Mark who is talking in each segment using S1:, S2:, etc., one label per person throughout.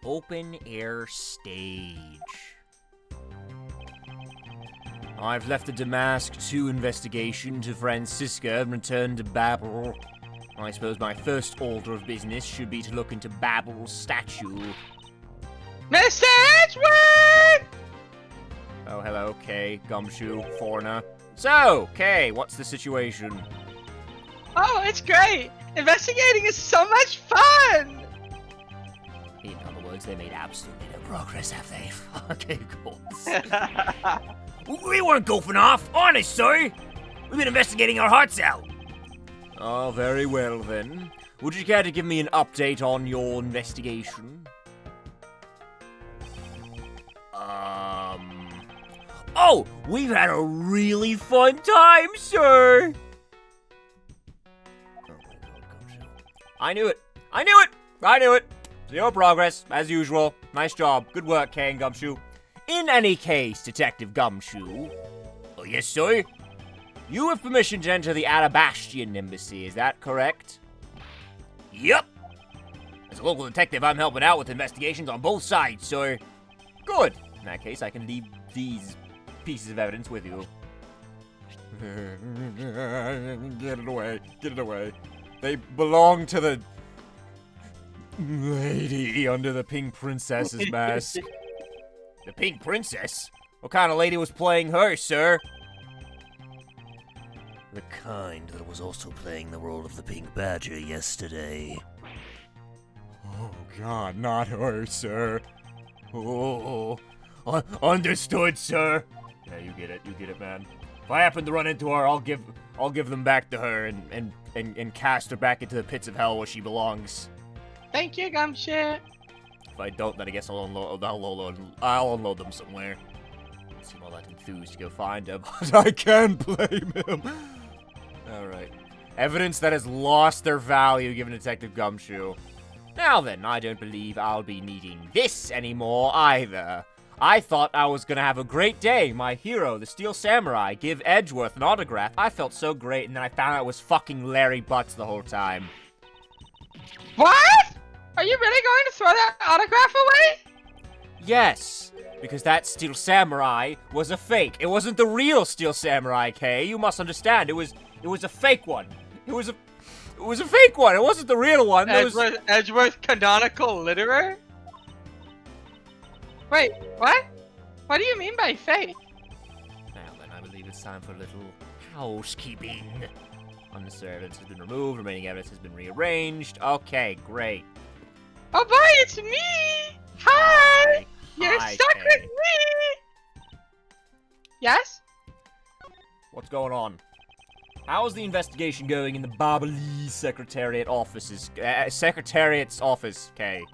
S1: Open air stage. I've left the Damask 2 investigation to Francisca and returned to Babahl. I suppose my first order of business should be to look into Babahl's statue.
S2: Mr. Edgeworth!
S1: Oh, hello, Kay, Gumshoe, foreigner. So, Kay, what's the situation?
S2: Oh, it's great! Investigating is so much fun!
S1: In other words, they made absolutely no progress, have they? Okay, cool. We weren't goofing off, honest, sir. We've been investigating our hearts out. Oh, very well then. Would you care to give me an update on your investigation? Oh, we've had a really fun time, sir. Oh my God, Gumshoe. I knew it. Zero progress, as usual. Nice job. Good work, Kay and Gumshoe. In any case, Detective Gumshoe. Oh, yes, sir? You have permission to enter the Alabastion embassy, is that correct? Yep. As a local detective, I'm helping out with investigations on both sides, sir. Good. In that case, I can leave these pieces of evidence with you. Get it away. They belong to the lady under the pink princess's mask. The pink princess? What kind of lady was playing her, sir? The kind that was also playing the role of the pink badger yesterday. Oh God, not her, sir. Oh, understood, sir. Yeah, you get it, man. If I happen to run into her, I'll give them back to her and cast her back into the pits of hell where she belongs.
S2: Thank you, Gumshoe.
S1: If I don't, then I guess I'll unload them somewhere. I seem all that enthused to go find him, but I can't blame him. Alright. Evidence that has lost their value given Detective Gumshoe. Now then, I don't believe I'll be needing this anymore either. I thought I was gonna have a great day. My hero, the Steel Samurai, give Edgeworth an autograph. I felt so great, and then I found out it was fucking Larry Butts the whole time.
S2: What? Are you really going to throw that autograph away?
S1: Yes, because that Steel Samurai was a fake. It wasn't the real Steel Samurai, Kay. You must understand. It was a fake one. It was a fake one. It wasn't the real one.
S2: Edgeworth canonical litterer? Wait, what? What do you mean by fake?
S1: Now then, I believe it's time for a little housekeeping. Unnecessary evidence has been removed. Remaining evidence has been rearranged. Okay, great.
S2: Oh boy, it's me! Hi! You're stuck
S1: Kay.
S2: with me! Yes?
S1: What's going on? How's the investigation going in the Babahl Secretariat's office, Kay?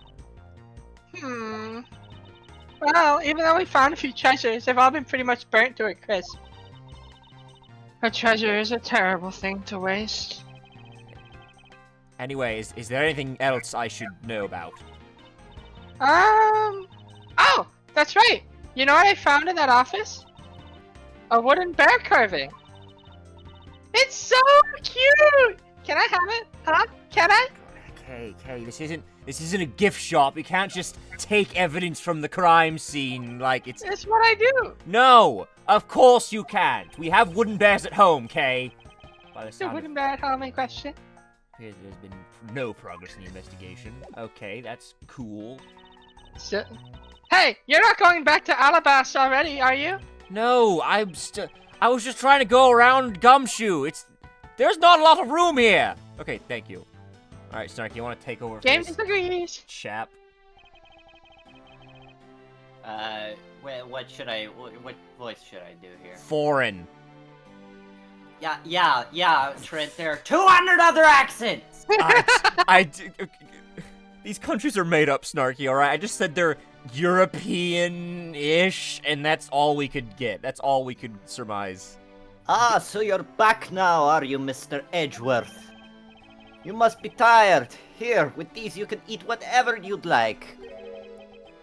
S2: Well, even though we found a few treasures, they've all been pretty much burnt to a crisp. A treasure is a terrible thing to waste.
S1: Anyway, is there anything else I should know about?
S2: Oh, that's right. You know what I found in that office? A wooden bear carving. It's so cute! Can I have it? Huh? Can I?
S1: Kay, this isn't a gift shop. You can't just take evidence from the crime scene like it's...
S2: That's what I do.
S1: No! Of course you can't. We have wooden bears at home, Kay.
S2: The wooden bear at home in question.
S1: Appears there's been no progress in the investigation. Okay, that's cool.
S2: So, hey, you're not going back to Alabas already, are you?
S1: No, I was just trying to go around Gumshoe. There's not a lot of room here. Okay, thank you. All right, Snarky, you want to take over for
S2: Game
S1: this
S2: disagrees.
S1: chap?
S3: What voice should I do here?
S1: Foreign.
S3: Yeah, Trent, there are 200 other accents!
S1: These countries are made up, Snarky, alright? I just said they're European-ish, and that's all we could get. That's all we could surmise.
S3: Ah, so you're back now, are you, Mr. Edgeworth? You must be tired. Here, with these you can eat whatever you'd like.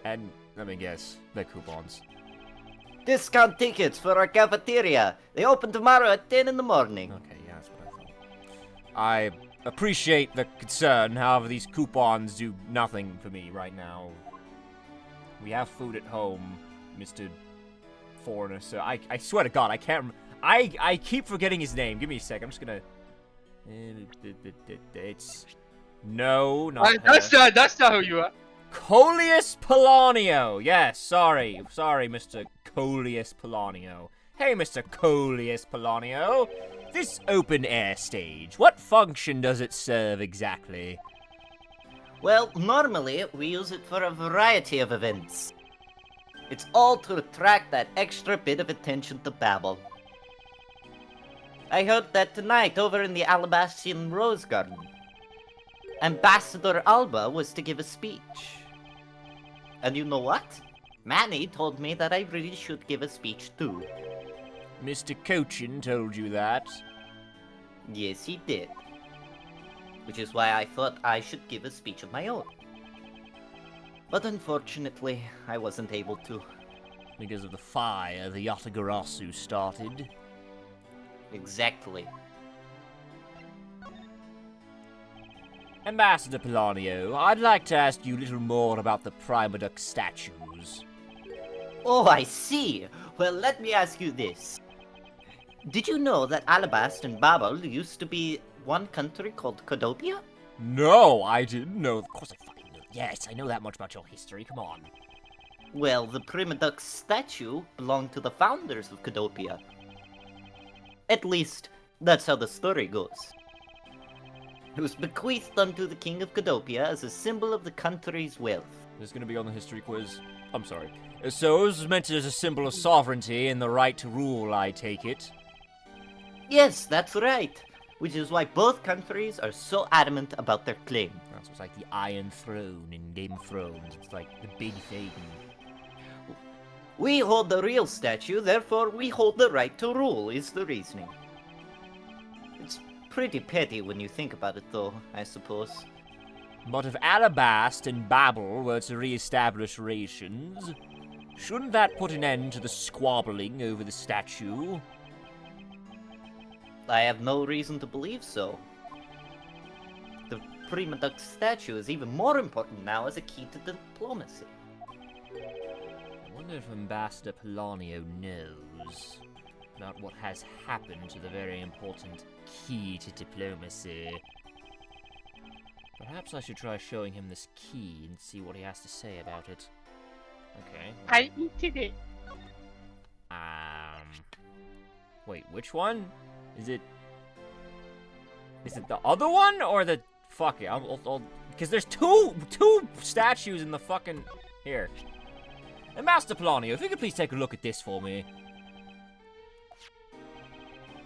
S1: And, let me guess, the coupons.
S3: Discount tickets for our cafeteria. They open tomorrow at 10 in the morning.
S1: Okay, yeah, that's what I thought. I appreciate the concern, however, these coupons do nothing for me right now. We have food at home, Mr. Foreigner, so I swear to God, I can't I keep forgetting his name. Give me a sec, I'm just gonna... It's... No, not her.
S2: That's not who you are.
S1: Coleus Polonio! Yes, sorry, Mr. Coleus Polonio. Hey, Mr. Coleus Polonio. This open-air stage, what function does it serve exactly?
S3: Well, normally we use it for a variety of events. It's all to attract that extra bit of attention to Babahl. I heard that tonight over in the Alabastian Rose Garden, Ambassador Alba was to give a speech. And you know what? Manny told me that I really should give a speech too.
S1: Mr. Cochin told you that?
S3: Yes, he did. Which is why I thought I should give a speech of my own. But unfortunately, I wasn't able to.
S1: Because of the fire the Yatagarasu started.
S3: Exactly.
S1: Ambassador Polonio, I'd like to ask you a little more about the Primaduck statues.
S3: Oh, I see. Well, let me ask you this. Did you know that Alabast and Babahl used to be one country called Codopia?
S1: No, I didn't know. Of course I fucking knew. Yes, I know that much about your history. Come on.
S3: Well, the Primaduck statue belonged to the founders of Codopia. At least, that's how the story goes. It was bequeathed unto the king of Codopia as a symbol of the country's wealth.
S1: This is going to be on the history quiz. I'm sorry. So, it was meant as a symbol of sovereignty and the right to rule, I take it?
S3: Yes, that's right. Which is why both countries are so adamant about their claim.
S1: That's what's like the Iron Throne in Game of Thrones. It's like the big thing.
S3: We hold the real statue, therefore we hold the right to rule, is the reasoning. It's pretty petty when you think about it, though, I suppose.
S1: But if Alabast and Babahl were to re-establish relations, shouldn't that put an end to the squabbling over the statue?
S3: I have no reason to believe so. The Primaduck statue is even more important now as a key to diplomacy.
S1: I wonder if Ambassador Polonio knows about what has happened to the very important key to diplomacy. Perhaps I should try showing him this key and see what he has to say about it. Okay.
S2: I eated it.
S1: Wait, which one? Is it the other one or the... Fuck it, I'll because there's two statues in the fucking... Here. Ambassador Polonio, if you could please take a look at this for me.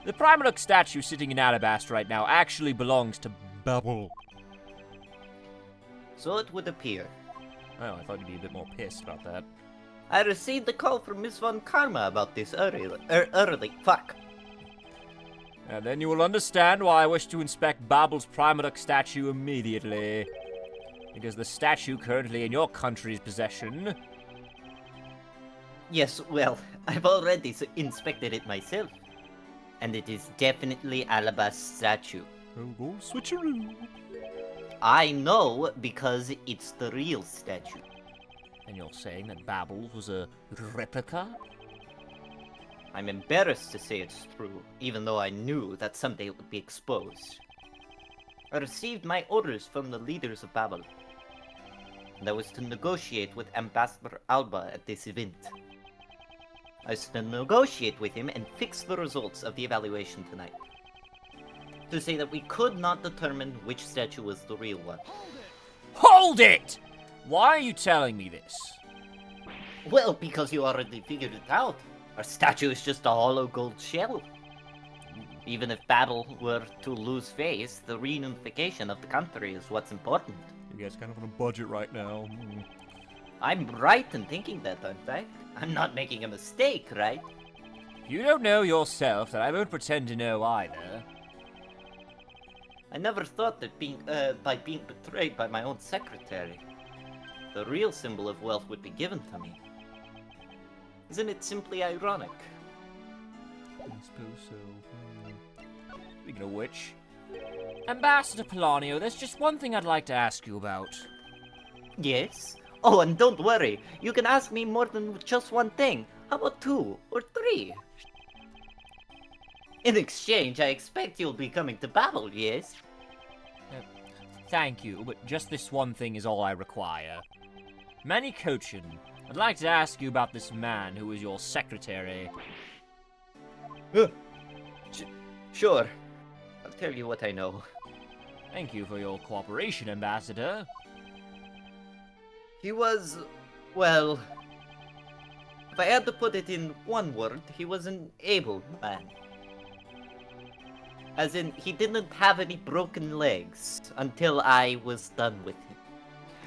S1: The Primaduck statue sitting in Alabast right now actually belongs to Babahl.
S3: So it would appear.
S1: Oh, I thought you'd be a bit more pissed about that.
S3: I received a call from Miss Von Karma about this early. Fuck.
S1: And then you will understand why I wish to inspect Babahl's Primaduck statue immediately. Because the statue currently in your country's possession...
S3: Yes, well, I've already inspected it myself. And it is definitely Alabast's statue.
S1: Oh, go switcheroo.
S3: I know because it's the real statue.
S1: And you're saying that Babahl was a replica?
S3: I'm embarrassed to say it's true, even though I knew that someday it would be exposed. I received my orders from the leaders of Babahl, and I was to negotiate with Ambassador Alba at this event. I was to negotiate with him and fix the results of the evaluation tonight. To say that we could not determine which statue was the real one.
S1: Hold it! Why are you telling me this?
S3: Well, because you already figured it out. Our statue is just a hollow gold shell. Even if Babahl were to lose face, the reunification of the country is what's important.
S1: You guys kind of on a budget right now.
S3: I'm right in thinking that, aren't I? I'm not making a mistake, right?
S1: You don't know yourself, that I won't pretend to know either.
S3: I never thought that by being betrayed by my own secretary, the real symbol of wealth would be given to me. Isn't it simply ironic?
S1: I suppose so. Speaking of which, Ambassador Polonio, there's just one thing I'd like to ask you about.
S3: Yes? Oh, and don't worry. You can ask me more than just one thing. How about 2 or 3? In exchange, I expect you'll be coming to Babahl, yes?
S1: Thank you, but just this one thing is all I require. Manny Cochin, I'd like to ask you about this man who is your secretary.
S3: Sure. I'll tell you what I know.
S1: Thank you for your cooperation, Ambassador.
S3: He was, well, if I had to put it in one word, he was an able man. As in, he didn't have any broken legs until I was done with him.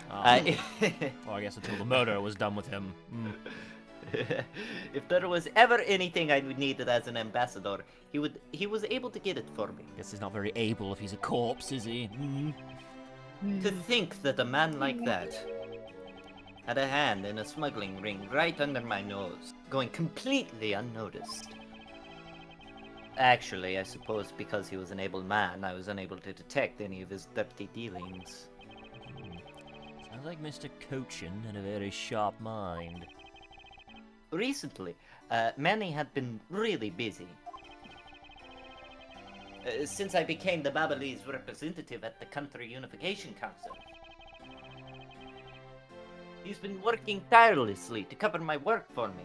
S1: Well, I guess until the murder was done with him.
S3: If there was ever anything I needed as an ambassador, he was able to get it for me.
S1: Guess he's not very able if he's a corpse, is he?
S3: To think that a man like that had a hand in a smuggling ring right under my nose, going completely unnoticed. Actually, I suppose because he was an able man, I was unable to detect any of his dirty dealings.
S1: Sounds like Mr. Cochin had a very sharp mind.
S3: Recently, Manny had been really busy. Since I became the Babahlese representative at the Country Unification Council. He's been working tirelessly to cover my work for me.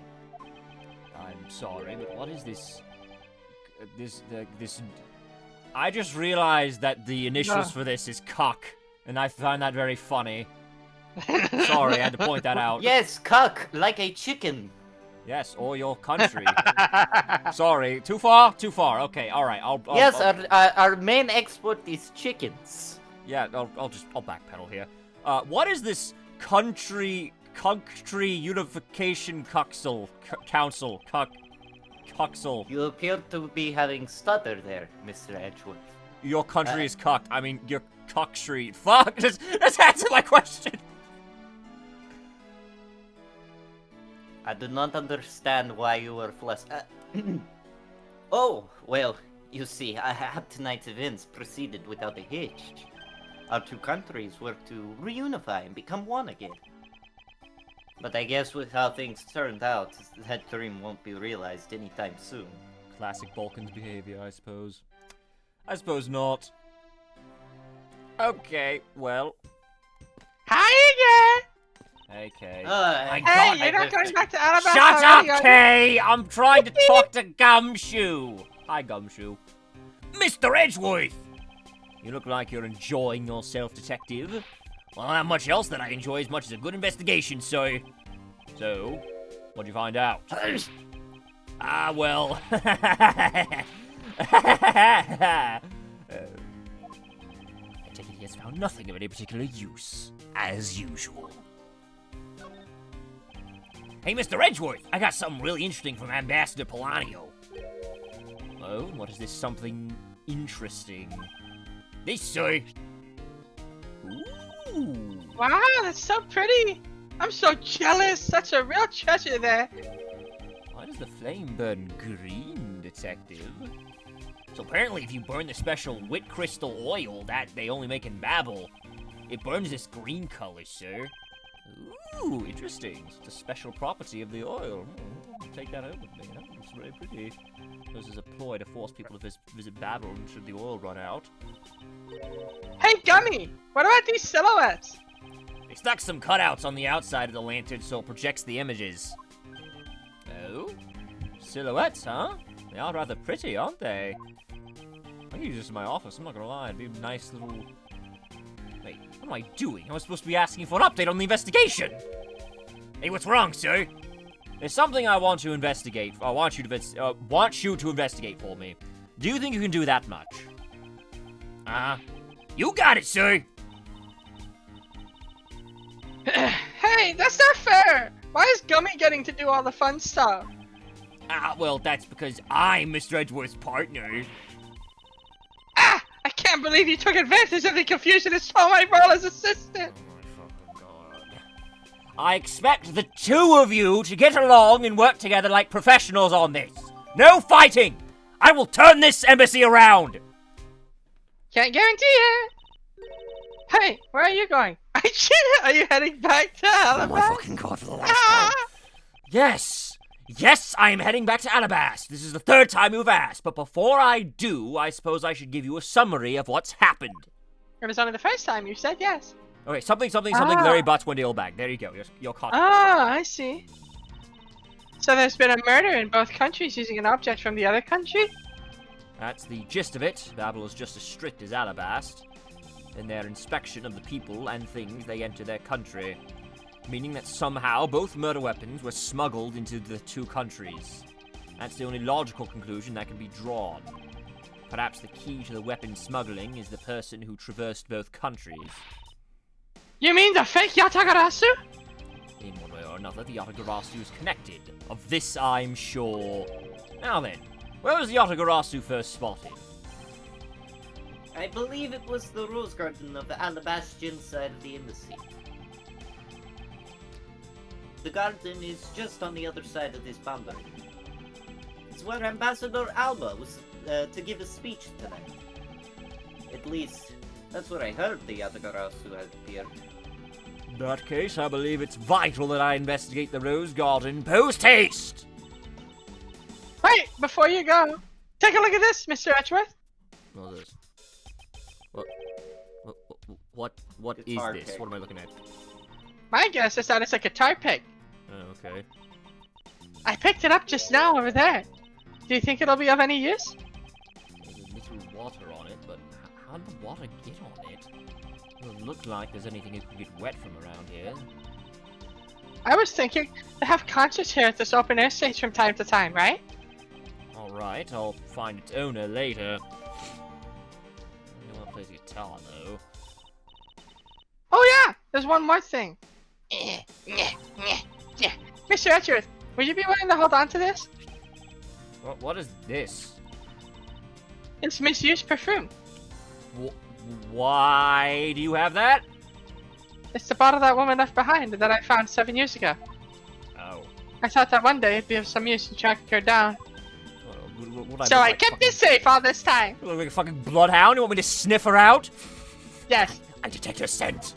S1: I'm sorry, but what is this? This... I just realized that the initials for this is cock, and I find that very funny. Sorry, I had to point that out.
S3: Yes, cock, like a chicken.
S1: Yes, or your country. Sorry, too far? Too far. Okay, alright,
S3: Yes, our main export is chickens.
S1: Yeah, I'll backpedal here. What is this country unification council? Council.
S3: You appear to be having stutter there, Mr. Edgeworth.
S1: Your country is cocked. I mean, your cockstreet. Fuck! Just answer my question!
S3: I do not understand why you were flustered. Oh, well, you see, tonight's events proceeded without a hitch. Our two countries were to reunify and become one again. But I guess with how things turned out, that dream won't be realized anytime soon.
S1: Classic Balkans behavior, I suppose. I suppose not. Okay, well.
S2: Hi again!
S1: Hey, Kay.
S2: Hey, you're not going back to Alabama
S1: Shut
S2: already,
S1: up, Kay! I'm trying to talk to Gumshoe. Hi, Gumshoe. Mr. Edgeworth! You look like you're enjoying yourself, detective. Well, not much else that I enjoy as much as a good investigation, so... So, what'd you find out? Well... I take it he has found nothing of any particular use, as usual. Hey, Mr. Edgeworth, I got something really interesting from Ambassador Polanio. Oh, what is this something interesting? This, sir. Ooh.
S2: Wow, that's so pretty. I'm so jealous. Such a real treasure there.
S1: Why does the flame burn green, detective? So apparently if you burn the special wit crystal oil that they only make in Babahl, it burns this green color, sir. Ooh, interesting. It's a special property of the oil. Take that home with me, huh? It's very pretty. This is a ploy to force people to visit Babahl should the oil run out.
S2: Hey, Gummy! What about these silhouettes?
S1: They stuck some cutouts on the outside of the lantern so it projects the images. Oh? Silhouettes, huh? They are rather pretty, aren't they? I can use this in my office, I'm not gonna lie. It'd be a nice little... Wait, what am I doing? I was supposed to be asking for an update on the investigation! Hey, what's wrong, sir? There's something I want to investigate. I want you to investigate for me. Do you think you can do that much? You got it, sir!
S2: Hey, that's not fair! Why is Gummy getting to do all the fun stuff?
S1: Well, that's because I'm Mr. Edgeworth's partner.
S2: I can't believe you took advantage of the confusion and stole my role as assistant!
S1: Oh my fucking god. I expect the two of you to get along and work together like professionals on this. No fighting! I will turn this embassy around!
S2: Can't guarantee it! Hey, where are you going? Are you heading back to
S1: Oh my
S2: Alabama?
S1: fucking god, for the last time. Yes! Yes, I am heading back to Alabast. This is the third time you've asked, but before I do, I suppose I should give you a summary of what's happened.
S2: It was only the first time you said yes.
S1: Okay, something,
S2: Ah.
S1: Larry Butts went ill bag. There you go, you're caught.
S2: Ah, I see. So there's been a murder in both countries using an object from the other country?
S1: That's the gist of it. Babahl is just as strict as Alabast in their inspection of the people and things they enter their country, meaning that somehow both murder weapons were smuggled into the two countries. That's the only logical conclusion that can be drawn. Perhaps the key to the weapon smuggling is the person who traversed both countries.
S2: You mean the fake Yatagarasu?
S1: In one way or another, the Yatagarasu is connected. Of this I'm sure. Now then, where was the Yatagarasu first spotted?
S3: I believe it was the rose garden of the Alabastian side of the embassy. The garden is just on the other side of this boundary. It's where Ambassador Alba was to give a speech tonight. At least, that's what I heard the Yatagarasu had appeared.
S1: In that case, I believe it's vital that I investigate the rose garden post-haste!
S2: Wait, before you go, take a look at this, Mr. Edgeworth.
S1: What is this? What is
S3: Guitar
S1: this?
S3: pick.
S1: What am I looking at?
S2: My guess is that it's a guitar pick.
S1: Oh, okay.
S2: I picked it up just now over there. Do you think it'll be of any use?
S1: There's a little water on it, but how did the water get on it? Doesn't look like there's anything that could get wet from around here.
S2: I was thinking to have concerts here at this open air stage from time to time, right?
S1: Alright, I'll find its owner later. Anyone plays guitar, though.
S2: Oh yeah, there's one more thing. Mr. Edgeworth, would you be willing to hold on to this?
S1: What is this?
S2: It's misused perfume.
S1: Why do you have that?
S2: It's the bottle that woman left behind that I found 7 years ago.
S1: Oh.
S2: I thought that one day it'd be of some use in tracking her down.
S1: What
S2: So I kept it safe all this time.
S1: You look like a fucking bloodhound? You want me to sniff her out?
S2: Yes.
S1: I detect her scent.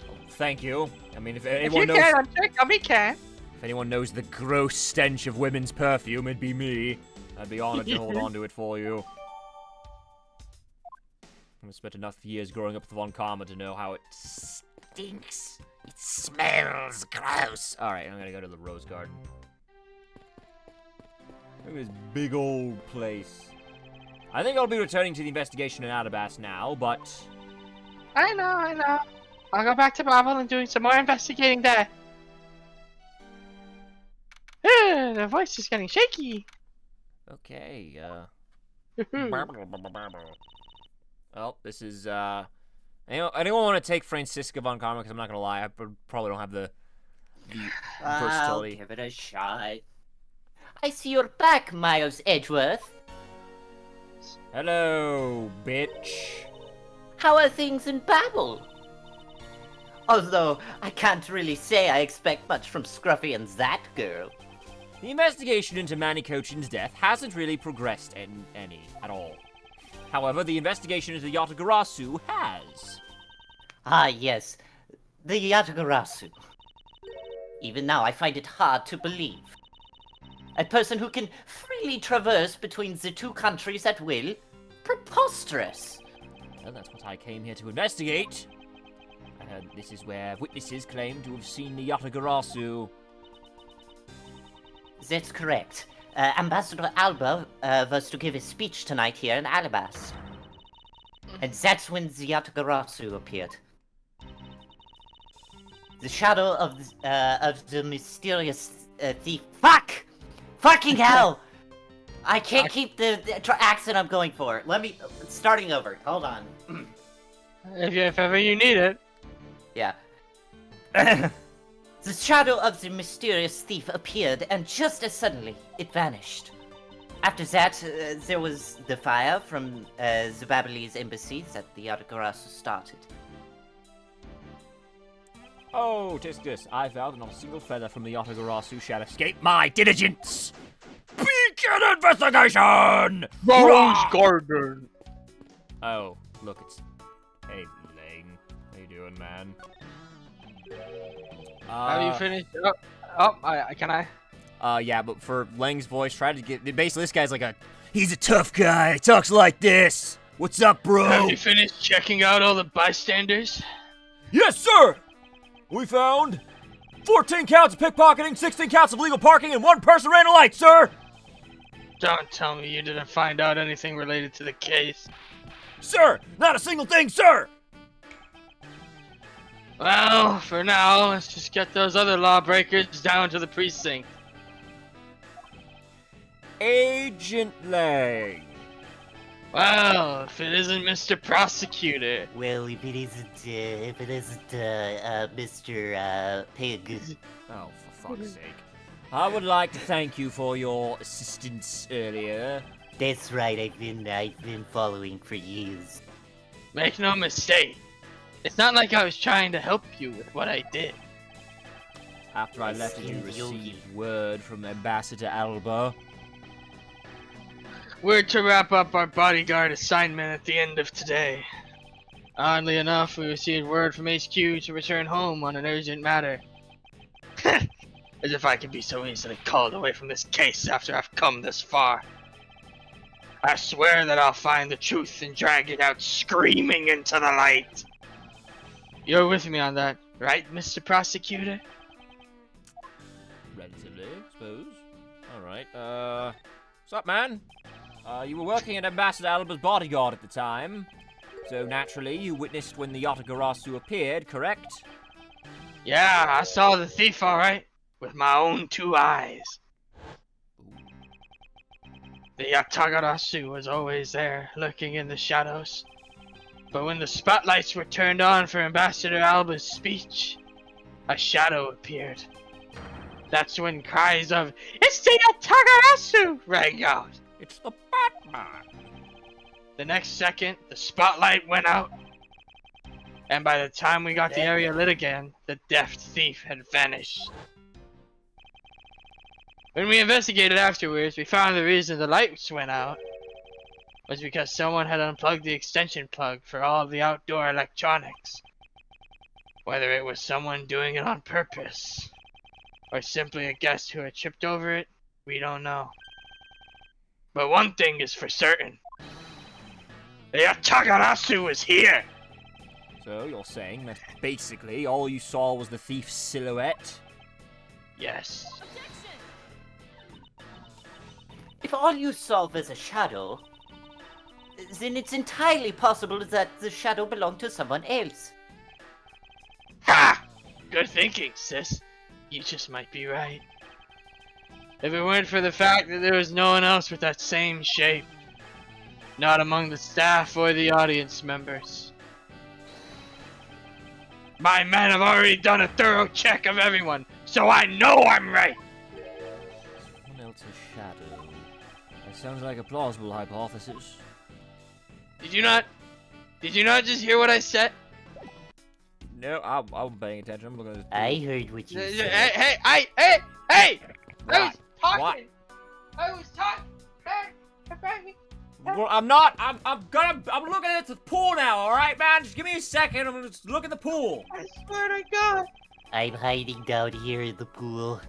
S1: Oh, thank you. I mean, if
S2: If
S1: anyone
S2: you
S1: knows...
S2: can, I'm sure Gummy can.
S1: If anyone knows the gross stench of women's perfume, it'd be me. I'd be honored to hold on to it for you. I've spent enough years growing up with Von Karma to know how it stinks. It smells gross. Alright, I'm gonna go to the Rose Garden. Look at this big old place. I think I'll be returning to the investigation in Adabas now, but...
S2: I know. I'll go back to Babahl and doing some more investigating there. The voice is getting shaky.
S1: Okay,
S2: Hmm.
S1: well, this is, anyone want to take Francisca Von Karma? Because I'm not gonna lie, I probably don't have the
S3: I'll
S1: versatility.
S3: give it a shot. I see you're back, Miles Edgeworth.
S1: Hello, bitch.
S3: How are things in Babahl? Although, I can't really say I expect much from Scruffy and that girl.
S1: The investigation into Manny Cochin's death hasn't really progressed any at all. However, the investigation into Yatagarasu has.
S3: Ah, yes. The Yatagarasu. Even now, I find it hard to believe. A person who can freely traverse between the two countries at will? Preposterous!
S1: Well, that's what I came here to investigate. I heard this is where witnesses claim to have seen the Yatagarasu.
S3: That's correct. Ambassador Alba was to give a speech tonight here in Alabas. And that's when the Yatagarasu appeared. The shadow of the mysterious thief. Fuck! Fucking hell! I can't keep the accent I'm going for. Let me... starting over. Hold on.
S2: If ever you need it.
S3: Yeah. The shadow of the mysterious thief appeared, and just as suddenly, it vanished. After that, there was the fire from the Babahlese embassy that the Yatagarasu started.
S1: Oh, tisk this. I vow that not a single feather from the Yatagarasu shall escape my diligence! Begin investigation!
S2: Rose Garden.
S1: Oh, look, it's... Hey, Ling. How you doing, man?
S2: Have you finished? Can I?
S1: Yeah, but for Lang's voice, try to get... Basically, this guy's like a... He's a tough guy. He talks like this. What's up, bro?
S2: Have you finished checking out all the bystanders?
S1: Yes, sir! We found 14 counts of pickpocketing, 16 counts of illegal parking, and 1 person ran a light, sir!
S2: Don't tell me you didn't find out anything related to the case.
S1: Sir! Not a single thing, sir!
S2: Well, for now, let's just get those other lawbreakers down to the precinct.
S1: Agent Lang.
S2: Well, if it isn't Mr. Prosecutor.
S3: Well, if it isn't Mr. Pig.
S1: Oh, for fuck's sake. I would like to thank you for your assistance earlier.
S3: That's right, I've been following for years.
S2: Make no mistake. It's not like I was trying to help you with what I did.
S1: After I left, did you receive word from Ambassador Alba?
S2: We're to wrap up our bodyguard assignment at the end of today. Oddly enough, we received word from HQ to return home on an urgent matter. As if I could be so easily called away from this case after I've come this far. I swear that I'll find the truth and drag it out screaming into the light. You're with me on that, right, Mr. Prosecutor?
S1: Relatively, I suppose. Alright, what's up, man? You were working at Ambassador Alba's bodyguard at the time, so naturally you witnessed when the Yatagarasu appeared, correct?
S2: Yeah, I saw the thief alright, with my own 2 eyes. The Yatagarasu was always there, lurking in the shadows. But when the spotlights were turned on for Ambassador Alba's speech, a shadow appeared. That's when cries of, "It's the Yatagarasu!" rang out.
S1: It's the Batman!
S2: The next second, the spotlight went out. And by the time we got the area lit again, the deft thief had vanished. When we investigated afterwards, we found the reason the lights went out was because someone had unplugged the extension plug for all of the outdoor electronics. Whether it was someone doing it on purpose, or simply a guest who had tripped over it, we don't know. But one thing is for certain. The Yatagarasu is here!
S1: So you're saying that basically all you saw was the thief's silhouette?
S2: Yes.
S3: If all you saw was a shadow, then it's entirely possible that the shadow belonged to someone else.
S2: Ha! Good thinking, sis. You just might be right. If it weren't for the fact that there was no one else with that same shape. Not among the staff or the audience members. My men have already done a thorough check of everyone, so I know I'm right!
S1: Someone else's shadow. That sounds like a plausible hypothesis.
S2: Did you not just hear what I said?
S1: No, I'm paying attention. I'm looking at this.
S3: I heard what you said.
S2: Hey!
S1: What?
S2: I was talking!
S1: What?
S2: I was talking! Hey!
S1: Well, I'm not. I'm looking at the pool now. All right, man. Just give me a second. I'm gonna just look at the pool.
S2: I swear to God!
S3: I'm hiding down here in the pool.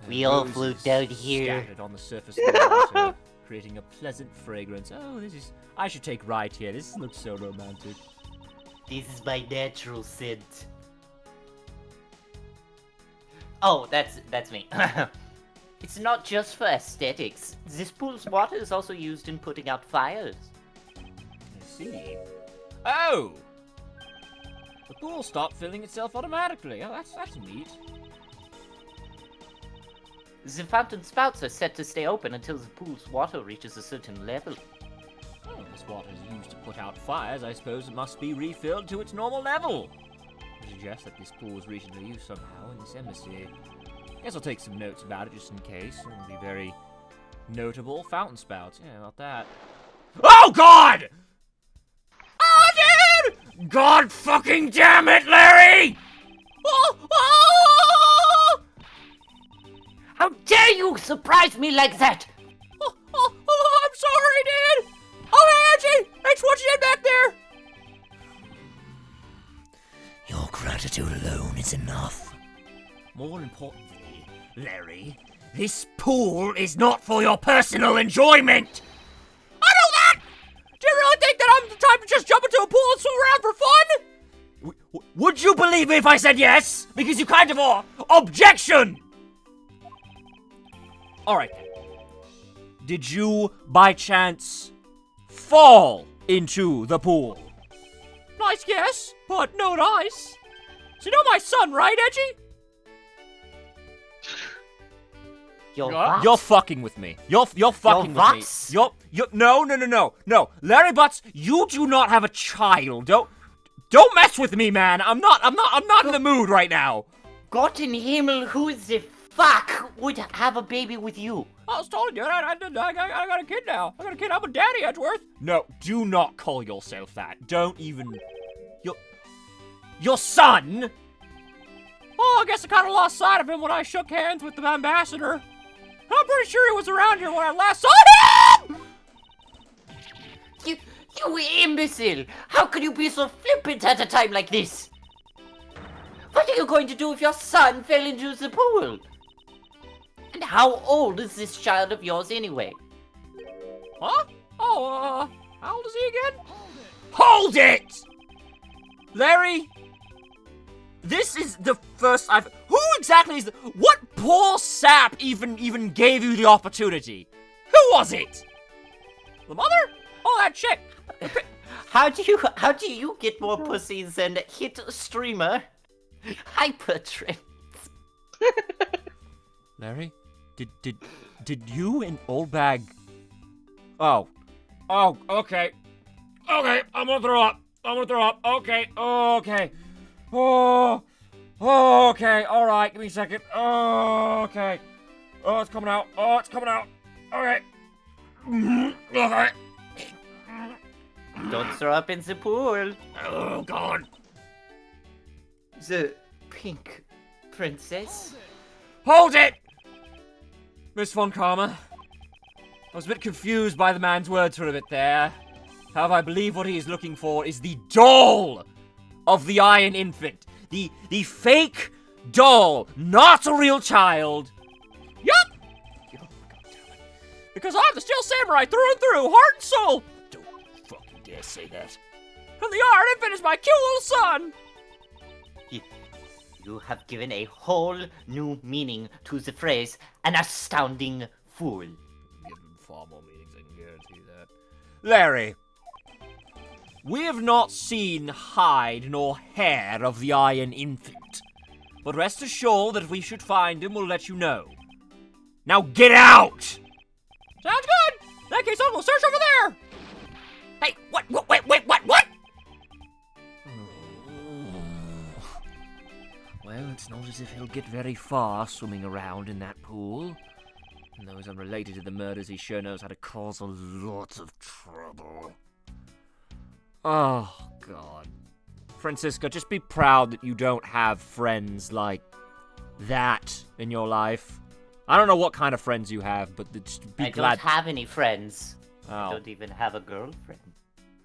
S3: We all float down here.
S1: Scattered on the surface of the water, creating a pleasant fragrance. Oh, this is. I should take right here. This looks so romantic.
S3: This is my natural scent. Oh, that's me. It's not just for aesthetics. This pool's water is also used in putting out fires.
S1: I see. Oh! The pool stopped filling itself automatically. Oh, that's neat.
S3: The fountain spouts are set to stay open until the pool's water reaches a certain level.
S1: Oh, this water is used to put out fires. I suppose it must be refilled to its normal level. I suggest that this pool was recently used somehow in this embassy. Guess I'll take some notes about it just in case. It'll be very notable. Fountain spouts. Yeah, about that. Oh, God! Oh, dude! God fucking damn it, Larry! Oh!
S3: How dare you surprise me like that?
S1: I'm sorry, dude! Oh, hey, Angie! Thanks for what you did back there! Your gratitude alone is enough. More importantly, Larry, this pool is not for your personal enjoyment! I know that! Do you really think that I'm the type to just jump into a pool and swim around for fun? Would you believe me if I said yes? Because you kind of are. Objection! Alright then. Did you, by chance, fall into the pool? Nice guess, but no dice. So you know my son, right, Edgy? You're fucking with me. You're fucking with me. No. Larry Butts, you do not have a child. Don't mess with me, man. I'm not in the mood right now.
S3: Gott in Himmel, who the fuck would have a baby with you?
S1: I was totally dude. I got a kid now. I got a kid. I'm a daddy, Edgeworth. No, do not call yourself that. Don't even. Your son? Oh, I guess I kind of lost sight of him when I shook hands with the ambassador. I'm pretty sure he was around here when I last saw him!
S3: You imbecile! How could you be so flippant at a time like this? What are you going to do if your son fell into the pool? And how old is this child of yours anyway?
S1: Huh? Oh, how old is he again? Hold it! Larry, this is the first Who exactly is what poor sap even gave you the opportunity? Who was it? The mother? Oh, that chick.
S3: How do you get more pussies than hit streamer Hypertrend?
S1: Larry, did you and Old Bag? Oh, okay, I'm gonna throw up. Okay. Oh, okay. All right, give me a second. Okay. Oh, it's coming out. Okay. Okay.
S3: Don't throw up in the pool.
S1: Oh, God.
S3: The pink princess?
S1: Hold it! Miss Von Karma. I was a bit confused by the man's words for a bit there. However, I believe what he is looking for is the doll of the Iron Infant. The fake doll, not a real child. Yup! Oh, because I'm the Steel Samurai through and through, heart and soul. Don't fucking dare say that. And the Iron Infant is my cute little son.
S3: You have given a whole new meaning to the phrase, an astounding fool.
S1: Give him far more meanings, I can guarantee that. Larry, we have not seen hide nor hair of the Iron Infant, but rest assured that if we should find him, we'll let you know. Now get out! Sounds good! In that case, I'll go search over there! Hey, what? Well, it's not as if he'll get very far swimming around in that pool. And those unrelated to the murders, he sure knows how to cause a lot of trouble. Oh, God. Francisca, just be proud that you don't have friends like that in your life. I don't know what kind of friends you have, but just be glad.
S3: I don't have any friends.
S1: Oh.
S3: I don't even have a girlfriend.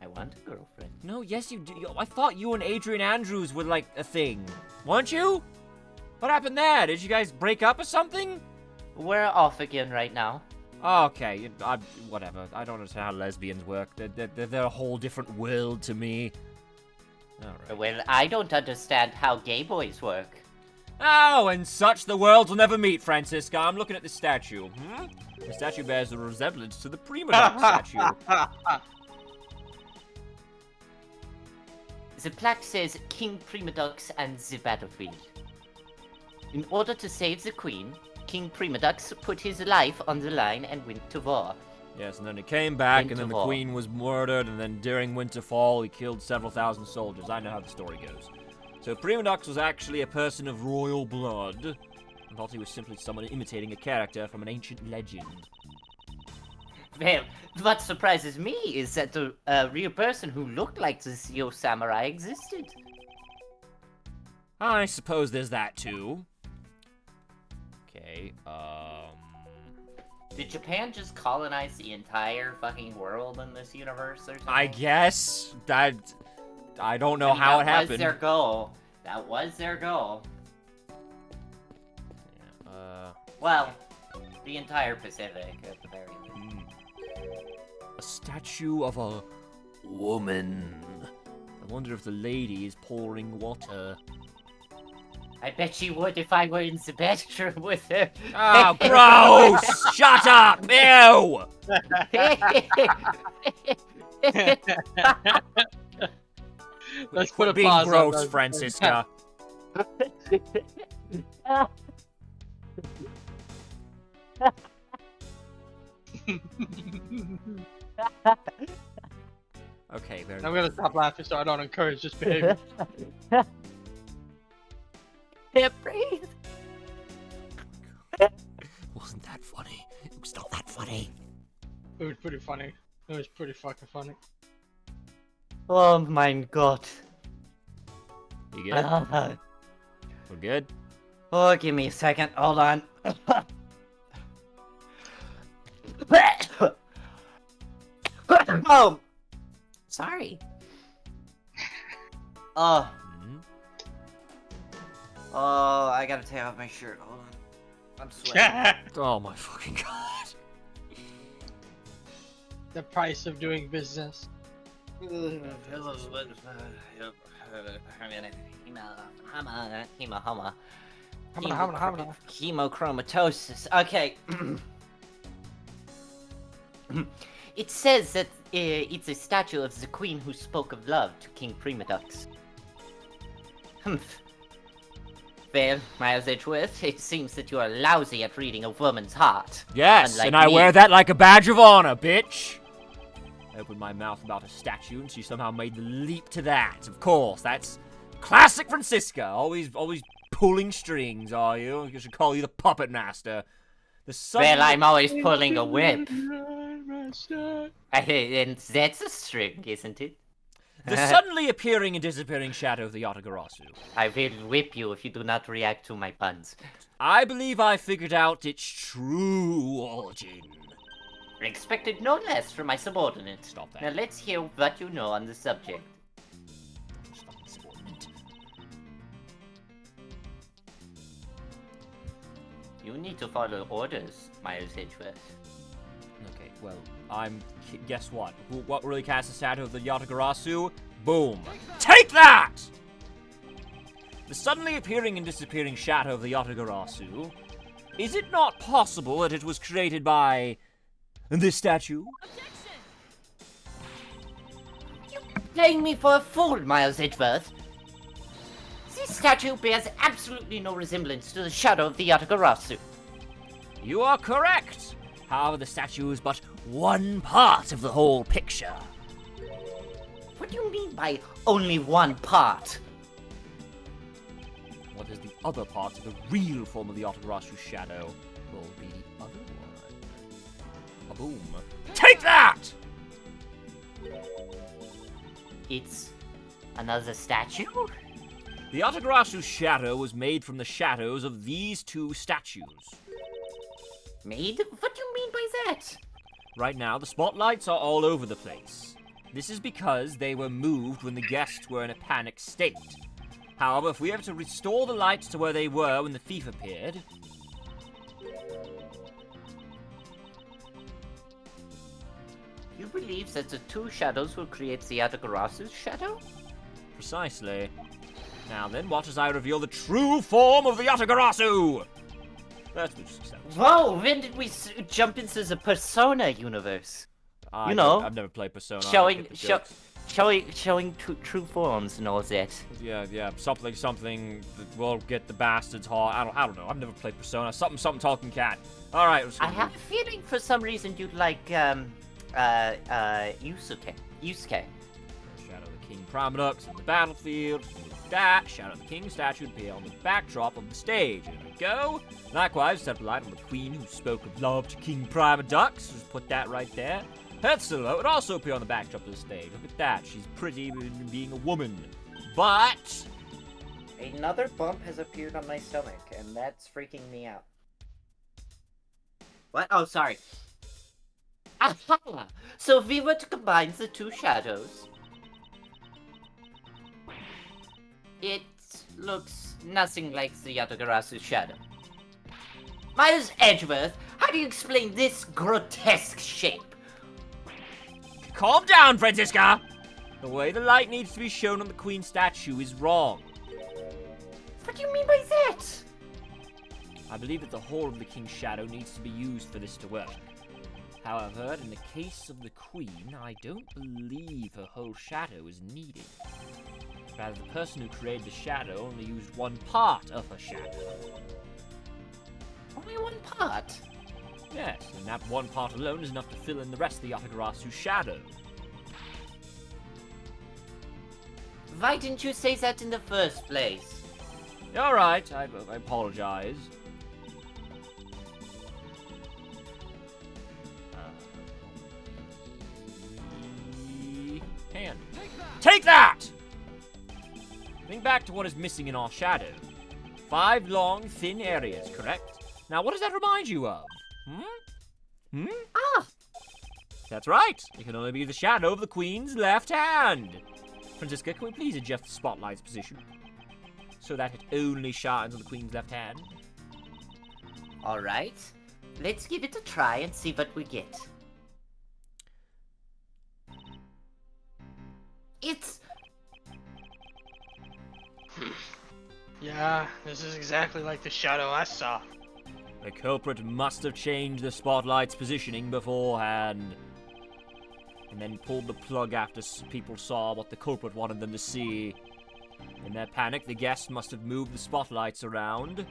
S3: I want a girlfriend.
S1: No, yes you do. I thought you and Adrian Andrews were like a thing. Weren't you? What happened there? Did you guys break up or something?
S3: We're off again right now.
S1: Oh, okay, whatever. I don't understand how lesbians work. They're a whole different world to me. Alright.
S3: Well, I don't understand how gay boys work.
S1: Oh, and such the worlds will never meet, Francisca. I'm looking at the statue. The statue bears a resemblance to the Prima Duck statue.
S3: The plaque says King Primadux and the battlefield. In order to save the queen, King Primadux put his life on the line and went to war.
S1: Yes, and then he came back, and then the queen was murdered, and then during Winterfall, he killed several thousand soldiers. I know how the story goes. So Primadux was actually a person of royal blood. I thought he was simply someone imitating a character from an ancient legend.
S3: Well, what surprises me is that the real person who looked like this Yo Samurai existed.
S1: I suppose there's that too. Okay,
S3: Did Japan just colonize the entire fucking world in this universe or something?
S1: I guess. I don't know how it happened.
S3: That was their goal. That was their goal.
S1: Yeah,
S3: Well, the entire Pacific, at the very least.
S1: a statue of a woman. I wonder if the lady is pouring water.
S3: I bet she would if I were in the bedroom with her.
S1: Oh, gross! Shut up! Ew!
S2: Let's
S1: Quit
S2: put a
S1: being
S2: pause on
S1: gross,
S2: those.
S1: Francisca. Okay, very
S2: I'm
S1: good.
S2: gonna stop laughing so I don't encourage this behavior.
S3: Can't breathe.
S1: Wasn't that funny? It was not that funny.
S2: It was pretty funny. It was pretty fucking funny.
S3: Oh my god.
S1: You good? We're good?
S3: Oh, give me a second. Hold on. Oh, sorry. Oh,
S1: Mhm.
S3: oh, I gotta take off my shirt. Hold on. I'm sweating.
S1: Oh my fucking god.
S2: The price of doing business.
S3: Hemochromatosis. Okay. It says that it's a statue of the queen who spoke of love to King Primadux. Humph. Well, Miles Edgeworth, it seems that you are lousy at reading a woman's heart.
S1: Yes,
S3: Unlike
S1: and I
S3: me.
S1: wear that like a badge of honor, bitch! I opened my mouth about a statue and she somehow made the leap to that. Of course, that's classic Francisca. Always pulling strings, are you? I should call you the puppet master.
S3: Well, I'm always pulling a whip. And that's a string, isn't it?
S1: The suddenly appearing and disappearing shadow of the Yatagarasu.
S3: I will whip you if you do not react to my puns.
S1: I believe I figured out its true origin.
S3: I expected no less from my subordinate.
S1: Stop that.
S3: Now let's hear what you know on the subject.
S1: Stop the subordinate.
S3: You need to follow orders, Miles Edgeworth.
S1: Okay, well, guess what? What really casts the shadow of the Yatagarasu? Boom. Take that! The suddenly appearing and disappearing shadow of the Yatagarasu. Is it not possible that it was created by this statue?
S3: Playing me for a fool, Miles Edgeworth. This statue bears absolutely no resemblance to the shadow of the Yatagarasu.
S1: You are correct. However, the statue is but one part of the whole picture.
S3: What do you mean by only one part?
S1: What is the other part of the real form of the Yatagarasu shadow? Will be the other one. Boom. Take that!
S3: It's another statue?
S1: The Yatagarasu shadow was made from the shadows of these two statues.
S3: Made? What do you mean by that?
S1: Right now, the spotlights are all over the place. This is because they were moved when the guests were in a panic state. However, if we have to restore the lights to where they were when the thief appeared...
S3: You believe that the two shadows will create the Yatagarasu's shadow?
S1: Precisely. Now then, watch as I reveal the true form of the Yatagarasu! That's what just accept.
S3: Whoa, when did we jump into the Persona universe? You know,
S1: I've never played Persona. I don't
S3: Showing,
S1: get the jokes.
S3: showing true forms and all that.
S1: Yeah, something that will get the bastard's heart. I don't know. I've never played Persona. Something talking cat. All right.
S3: I have a feeling for some reason you'd like Yusuke.
S1: Shadow of the King Primadux in the battlefield. That Shadow of the King statue would be on the backdrop of the stage. There we go. Likewise, set a light on the Queen who spoke of love to King Primadux. Just put that right there. Her silhouette would also appear on the backdrop of the stage. Look at that. She's pretty being a woman. But
S3: Another bump has appeared on my stomach, and that's freaking me out. What? Oh, sorry. Aha! So if we were to combine the two shadows, it looks nothing like the Yatagarasu shadow. Miles Edgeworth, how do you explain this grotesque shape?
S1: Calm down, Francisca! The way the light needs to be shown on the Queen statue is wrong.
S3: What do you mean by that?
S1: I believe that the whole of the King's shadow needs to be used for this to work. However, in the case of the Queen, I don't believe her whole shadow is needed. Rather, the person who created the shadow only used one part of her shadow.
S3: Only one part?
S1: Yes, and that one part alone is enough to fill in the rest of the Yatagarasu's shadow.
S3: Why didn't you say that in the first place?
S1: Alright, I apologize. Hand. Take that! Think back to what is missing in our shadow. 5 long, thin areas, correct? Now, what does that remind you of?
S3: Ah!
S1: That's right. It can only be the shadow of the Queen's left hand. Francisca, can we please adjust the spotlight's position so that it only shines on the Queen's left hand?
S3: Alright. Let's give it a try and see what we get. It's...
S2: Yeah, this is exactly like the shadow I saw.
S1: The culprit must have changed the spotlight's positioning beforehand, and then pulled the plug after people saw what the culprit wanted them to see. In their panic, the guests must have moved the spotlights around,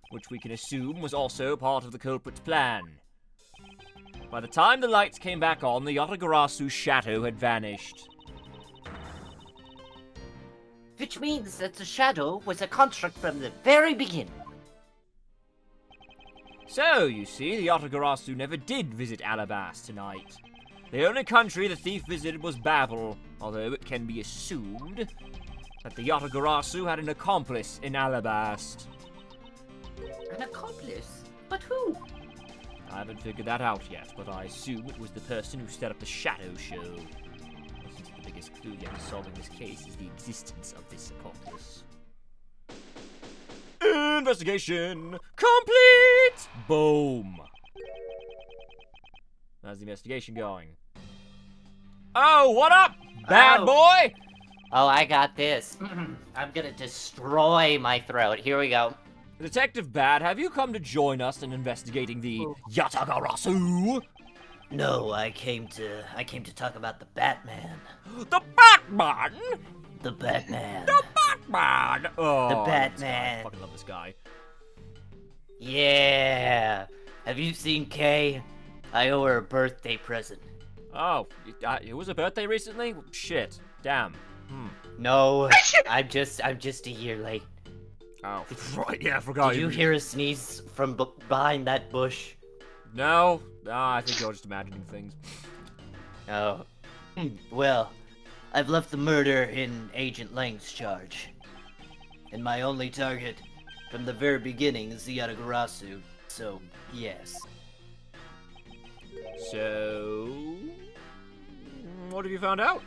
S1: which we can assume was also part of the culprit's plan. By the time the lights came back on, the Yatagarasu's shadow had vanished.
S3: Which means that the shadow was a construct from the very beginning.
S1: So, you see, the Yatagarasu never did visit Alabast tonight. The only country the thief visited was Babahl, although it can be assumed that the Yatagarasu had an accomplice in Alabast.
S3: An accomplice? But who?
S1: I haven't figured that out yet, but I assume it was the person who set up the shadow show. Since the biggest clue yet to solving this case is the existence of this accomplice. Investigation complete! Boom. How's the investigation going? Oh, what up, bad
S3: Oh.
S1: boy?
S3: Oh, I got this. I'm gonna destroy my throat. Here we go.
S1: Detective Bad, have you come to join us in investigating the Yatagarasu?
S3: No, I came to talk about the Batman.
S1: The Batman?
S3: The Batman.
S1: The Batman! Oh,
S3: The
S1: I love this guy.
S3: Batman.
S1: I fucking love this guy.
S3: Yeah. Have you seen Kay? I owe her a birthday present.
S1: Oh, it was a birthday recently? Shit. Damn.
S3: No, I'm just a year late.
S1: Oh, right, yeah, I forgot.
S3: Did you hear a sneeze from behind that bush?
S1: No? I think you're just imagining things.
S3: Oh. Well, I've left the murder in Agent Lang's charge. And my only target from the very beginning is the Yatagarasu, so yes.
S1: So... what have you found out?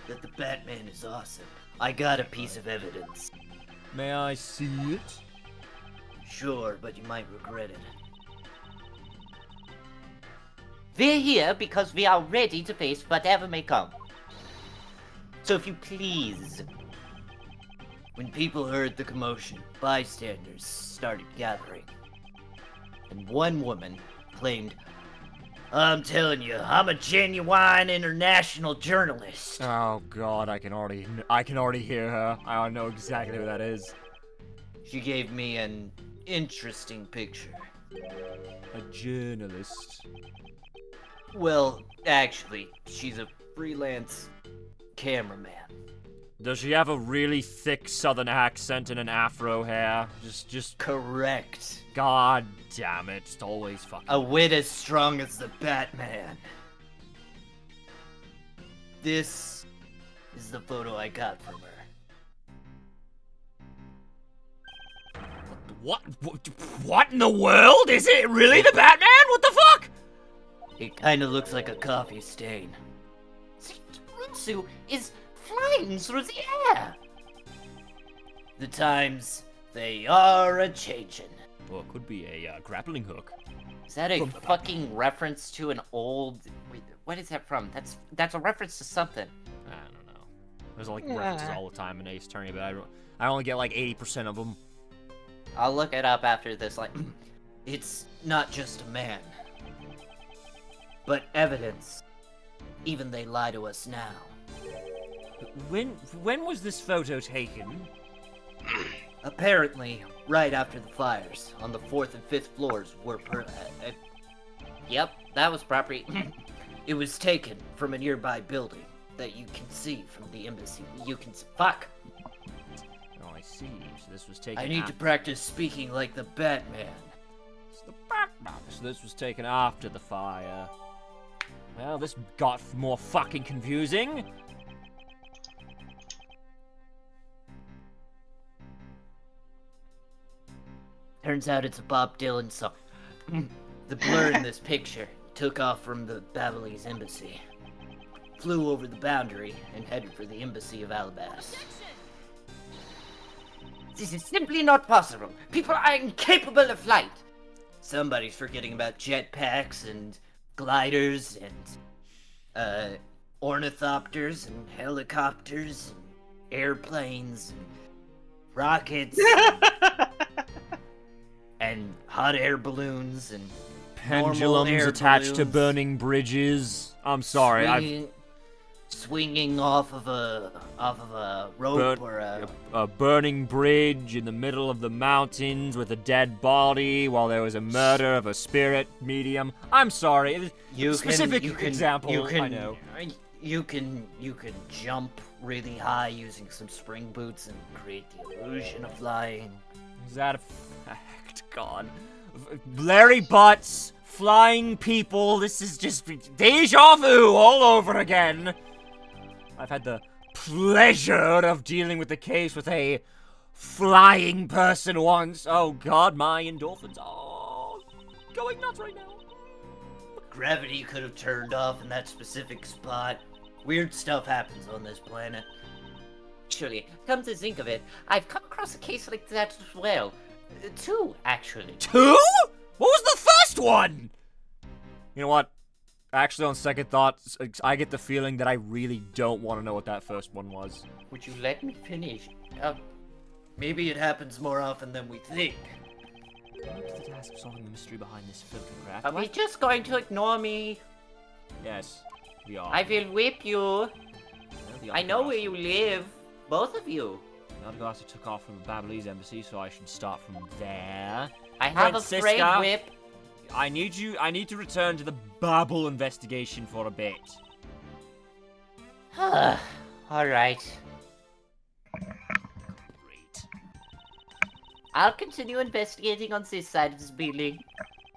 S3: That the Batman is awesome. I got a piece of evidence.
S1: May I see it?
S3: Sure, but you might regret it. We're here because we are ready to face whatever may come. So if you please. When people heard the commotion, bystanders started gathering. And one woman claimed, I'm telling you, I'm a genuine international journalist.
S1: Oh god, I can already hear her. I know exactly who that is.
S3: She gave me an interesting picture.
S1: A journalist.
S3: Well, actually, she's a freelance cameraman.
S1: Does she have a really thick southern accent and an afro hair? Just
S3: Correct.
S1: god damn it, it's always fucking...
S3: A wit as strong as the Batman. This is the photo I got from her.
S1: What in the world? Is it really the Batman? What the fuck?
S3: It kinda looks like a coffee stain. Rinsu is flying through the air. The times, they are a-changin'.
S1: Or it could be a grappling hook.
S3: Is that a fucking reference to an old... Wait, what is that from? That's a reference to something.
S1: I don't know. There's like references all the time in Ace Attorney, but I only get like 80% of them.
S3: I'll look it up after this, like... It's not just a man, but evidence. Even they lie to us now.
S1: When was this photo taken?
S3: Apparently, right after the fires, on the 4th and 5th floors were Yep, that was property. It was taken from a nearby building that you can see from the embassy. Fuck!
S1: Oh, I see. So this was taken
S3: I need to practice speaking like the Batman.
S1: So this was taken after the fire. Well, this got more fucking confusing.
S3: Turns out it's a Bob Dylan song. The blur in this picture took off from the Babahl's embassy, flew over the boundary, and headed for the embassy of Alabas. This is simply not possible. People are incapable of flight. Somebody's forgetting about jetpacks and gliders and ornithopters and helicopters and airplanes and rockets and hot air balloons and
S1: pendulums attached to burning bridges. I'm sorry,
S3: swinging off of a rope or
S1: a burning bridge in the middle of the mountains with a dead body while there was a murder of a spirit medium. I'm sorry. Example. I know.
S3: You can jump really high using some spring boots and create the illusion of flying.
S1: Is that a fact? God. Larry Butts, flying people. This is just deja vu all over again. I've had the pleasure of dealing with the case with a flying person once. Oh god, my endorphins are going nuts right now.
S3: Gravity could have turned off in that specific spot. Weird stuff happens on this planet. Actually, come to think of it, I've come across a case like that as well. Two, actually.
S1: Two? What was the first one? You know what? Actually, on second thought, I get the feeling that I really don't want to know what that first one was.
S3: Would you let me finish? Maybe it happens more often than we think.
S1: Welcome to the task of solving the mystery behind this photograph.
S3: Are we just going to ignore me?
S1: Yes, we are.
S3: I will whip you. I know where you live. Both of you.
S1: Yatagarasu took off from the Babahl's embassy, so I should start from there.
S3: I have a frayed whip.
S1: I need to return to the Babahl investigation for a bit.
S3: Alright.
S1: Great.
S3: I'll continue investigating on this side of this building.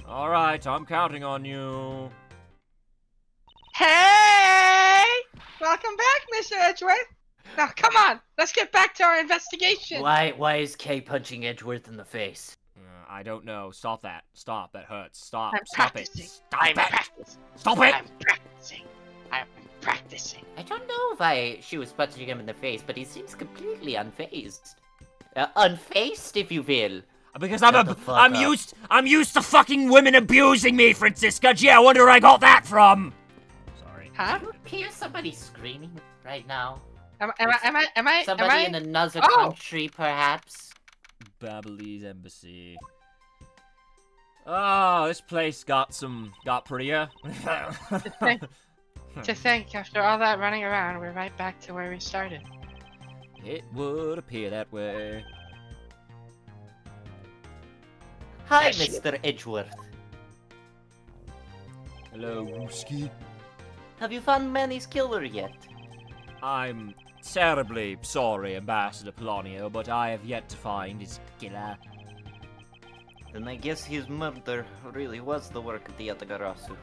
S1: Alright, I'm counting on you.
S2: Hey! Welcome back, Mr. Edgeworth. Now, come on, let's get back to our investigation.
S3: Why is Kay punching Edgeworth in the face?
S1: I don't know. Stop that. Stop. That hurts. Stop.
S2: I'm
S1: Stop
S2: practicing.
S1: it.
S2: I'm
S1: Stop it.
S2: practicing.
S1: Stop it.
S2: I'm practicing. I'm practicing.
S3: I don't know if she was punching him in the face, but he seems completely unfazed. Unfazed, if you will.
S1: Because I'm used to fucking women abusing me, Francisca. Gee, I wonder where I got that from. Sorry.
S2: Huh?
S3: Do you hear somebody screaming right now?
S2: Am I?
S3: Somebody in another country, perhaps?
S1: Babahl's embassy. Oh, this place got prettier.
S2: To think, after all that running around, we're right back to where we started.
S1: It would appear that way.
S3: Hi, Mr. Edgeworth.
S1: Hello, Ruski.
S3: Have you found Manny's killer yet?
S1: I'm terribly sorry, Ambassador Polonio, but I have yet to find his killer.
S3: Then I guess his murder really was the work of the Yatagarasu.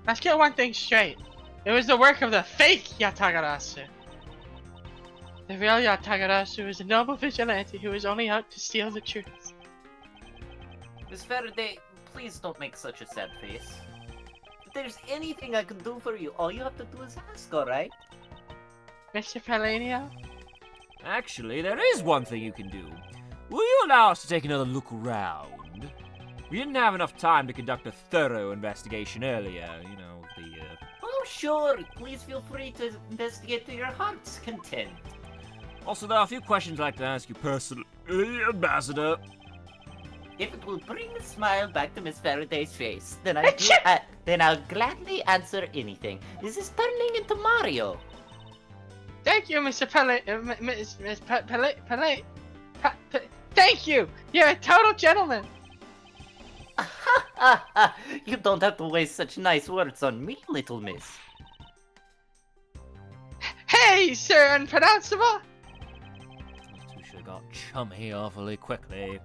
S2: Let's get one thing straight. It was the work of the fake Yatagarasu. The real Yatagarasu is a noble vigilante who is only out to steal the truth.
S3: Miss Faraday, please don't make such a sad face. If there's anything I can do for you, all you have to do is ask, alright?
S2: Mr. Polonio,
S1: Actually, there is one thing you can do. Will you allow us to take another look around? We didn't have enough time to conduct a thorough investigation earlier, you know,
S3: Oh, sure. Please feel free to investigate to your heart's content.
S1: Also, there are a few questions I'd like to ask you personally, Ambassador.
S3: If it will bring a smile back to Miss Faraday's face, then I'll gladly answer anything. This is turning into Mario.
S2: Thank you, Mr. Pellet. Miss Pellet. Thank you. You're a total gentleman.
S3: You don't have to waste such nice words on me, little miss.
S2: Hey, sir, unpronounceable.
S1: These two should have got chummy awfully quickly.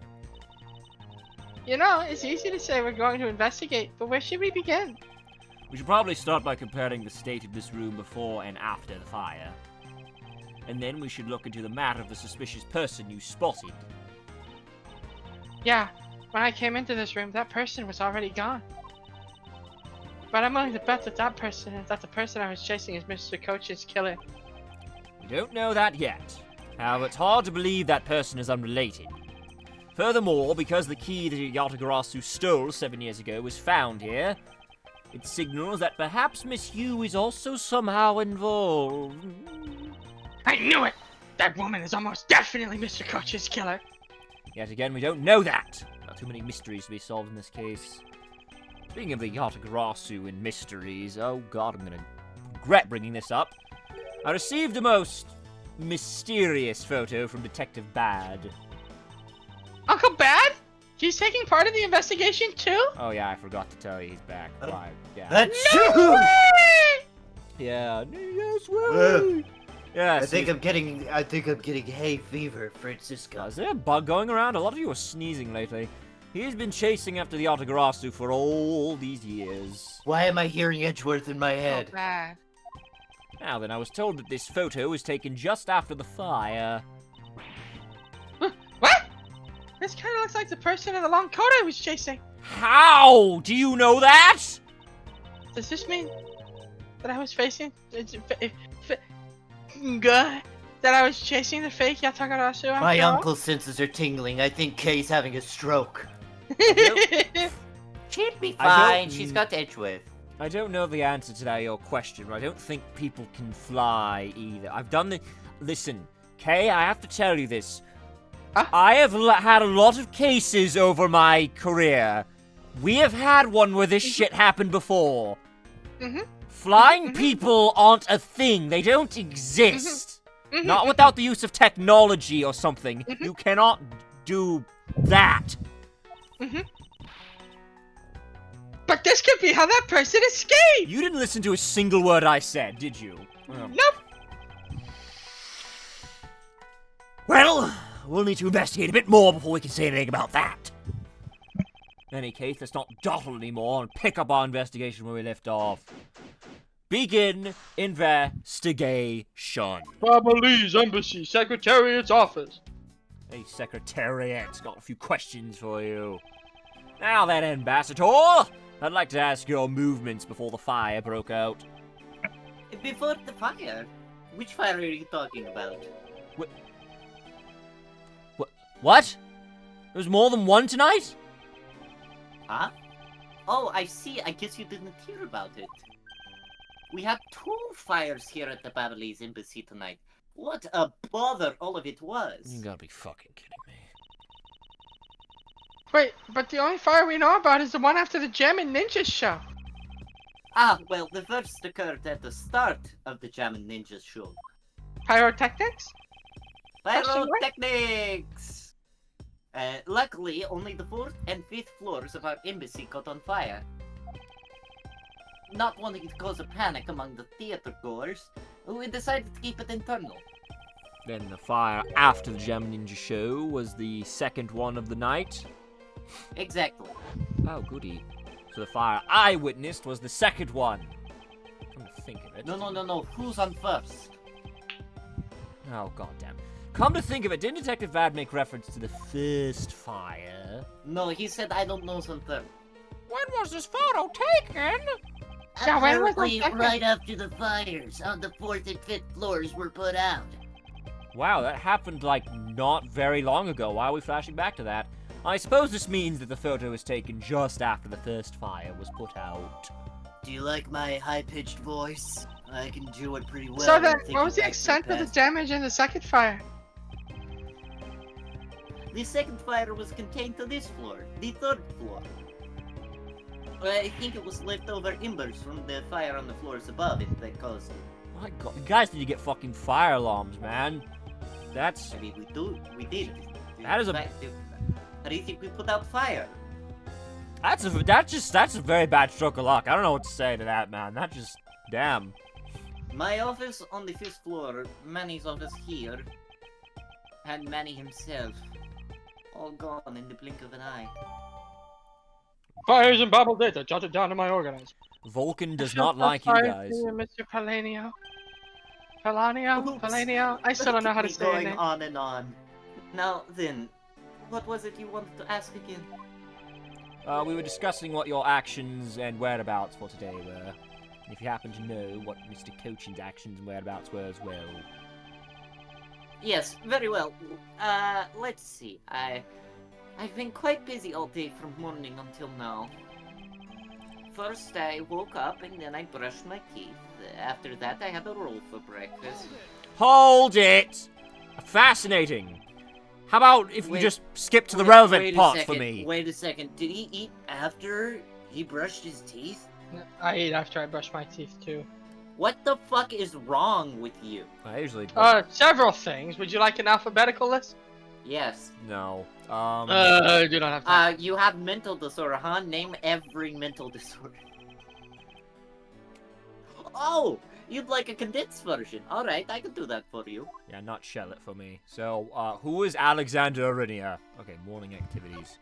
S2: You know, it's easy to say we're going to investigate, but where should we begin?
S1: We should probably start by comparing the state of this room before and after the fire. And then we should look into the matter of the suspicious person you spotted.
S2: Yeah, when I came into this room, that person was already gone. But I'm willing to bet that the person I was chasing is Mr. Coach's killer.
S1: We don't know that yet. However, it's hard to believe that person is unrelated. Furthermore, because the key that Yatagarasu stole 7 years ago was found here, it signals that perhaps Miss Yu is also somehow involved.
S2: I knew it! That woman is almost definitely Mr. Coach's killer.
S1: Yet again, we don't know that. There are too many mysteries to be solved in this case. Speaking of the Yatagarasu and mysteries, oh god, I'm gonna regret bringing this up. I received a most mysterious photo from Detective Bad.
S2: Uncle Bad? He's taking part in the investigation too?
S1: Oh yeah, I forgot to tell you he's back. Why? Yeah.
S3: That's
S2: No way!
S1: Yeah. Yes, way. Yeah.
S3: I think I'm getting hay fever, Francisco.
S1: Is there a bug going around? A lot of you are sneezing lately. He's been chasing after the Yatagarasu for all these years.
S3: Why am I hearing Edgeworth in my head?
S2: Oh, bad.
S1: Now then, I was told that this photo was taken just after the fire.
S2: What? This kind of looks like the person in the long coat I was chasing.
S1: How do you know that?
S2: Does this mean that I was facing... that I was chasing the fake Yatagarasu after
S3: My
S2: all?
S3: uncle's senses are tingling. I think Kay's having a stroke. She'd be fine. She's got Edgeworth.
S1: I don't know the answer to your question, but I don't think people can fly either. I've done the... Listen, Kay, I have to tell you this.
S2: Huh?
S1: I have had a lot of cases over my career. We have had one where this shit happened before. Flying people aren't a thing. They don't exist. Not without the use of technology or something. You cannot do that.
S2: But this could be how that person escaped!
S1: You didn't listen to a single word I said, did you?
S2: Nope.
S1: Well, we'll need to investigate a bit more before we can say anything about that. In any case, let's not dawdle anymore and pick up our investigation where we left off. Begin investigation.
S2: Babahl's embassy, secretariat's office.
S1: Hey, Secretariat, got a few questions for you. Now then, Ambassador, I'd like to ask your movements before the fire broke out.
S3: Before the fire? Which fire are you talking about?
S1: What? There was more than one tonight?
S3: Huh? Oh, I see. I guess you didn't hear about it. We had 2 fires here at the Babahl's embassy tonight. What a bother all of it was.
S1: You gotta be fucking kidding me.
S2: Wait, but the only fire we know about is the one after the Gem and Ninjas show.
S3: Ah, well, the first occurred at the start of the Jam and Ninjas show.
S2: Pyrotechnics?
S3: Pyrotechnics! Luckily, only the 4th and 5th floors of our embassy caught on fire. Not wanting to cause a panic among the theater goers, we decided to keep it internal.
S1: Then the fire after the Gem Ninja show was the second one of the night?
S3: Exactly.
S1: Oh, goody. So the fire I witnessed was the second one. Come to think of it.
S3: No. Who's on first?
S1: Oh, goddamn. Come to think of it, didn't Detective Bad make reference to the first fire?
S3: No, he said I don't know something.
S1: When was this photo taken?
S2: Yeah, when was
S3: Apparently,
S2: that second?
S3: right after the fires on the 4th and 5th floors were put out.
S1: Wow, that happened, like, not very long ago. Why are we flashing back to that? I suppose this means that the photo was taken just after the first fire was put out.
S4: Do you like my high-pitched voice? I can do it pretty well.
S2: So then,
S4: thinking
S2: what was the
S4: back to
S2: extent of the
S4: past.
S2: damage in the second fire?
S3: The second fire was contained to this floor, the third floor. I think it was leftover embers from the fire on the floors above it that caused it.
S1: My god, you guys need to get fucking fire alarms, man. That's...
S3: I mean, we did.
S1: That is a-
S3: How do you think we put out fire?
S1: That's a very bad stroke of luck. I don't know what to say to that, man. That just... Damn.
S3: My office on the 5th floor, Manny's office here, and Manny himself. All gone in the blink of an eye.
S2: Fires and Babahl data. Jot it down in my organizer.
S1: Vulcan does not like you guys.
S2: Mr. Palanio. Palanio?
S3: Oops.
S2: Palanio? I still don't know how to
S3: Keep
S2: say your
S3: going
S2: name.
S3: on and on. Now then, what was it you wanted to ask again?
S1: We were discussing what your actions and whereabouts for today were. And if you happen to know what Mr. Cochin's actions and whereabouts were as well.
S3: Yes, very well. Let's see. I've been quite busy all day from morning until now. First, I woke up and then I brushed my teeth. After that, I had a roll for breakfast.
S1: Hold it! Fascinating. How about if we
S4: Wait.
S1: just skip to the
S4: Wait
S1: relevant
S4: a
S1: parts for
S4: second,
S1: me?
S4: Wait a second. Did he eat after he brushed his teeth?
S2: I ate after I brushed my teeth too.
S3: What the fuck is wrong with you?
S1: I usually don't.
S2: Several things. Would you like an alphabetical list?
S3: Yes.
S1: No.
S2: I do not have time.
S3: You have mental disorder, huh? Name every mental disorder. Oh! You'd like a condensed version. Alright, I can do that for you.
S1: Yeah, not shell it for me. So, who is Alexander Arinia? Okay, morning activities.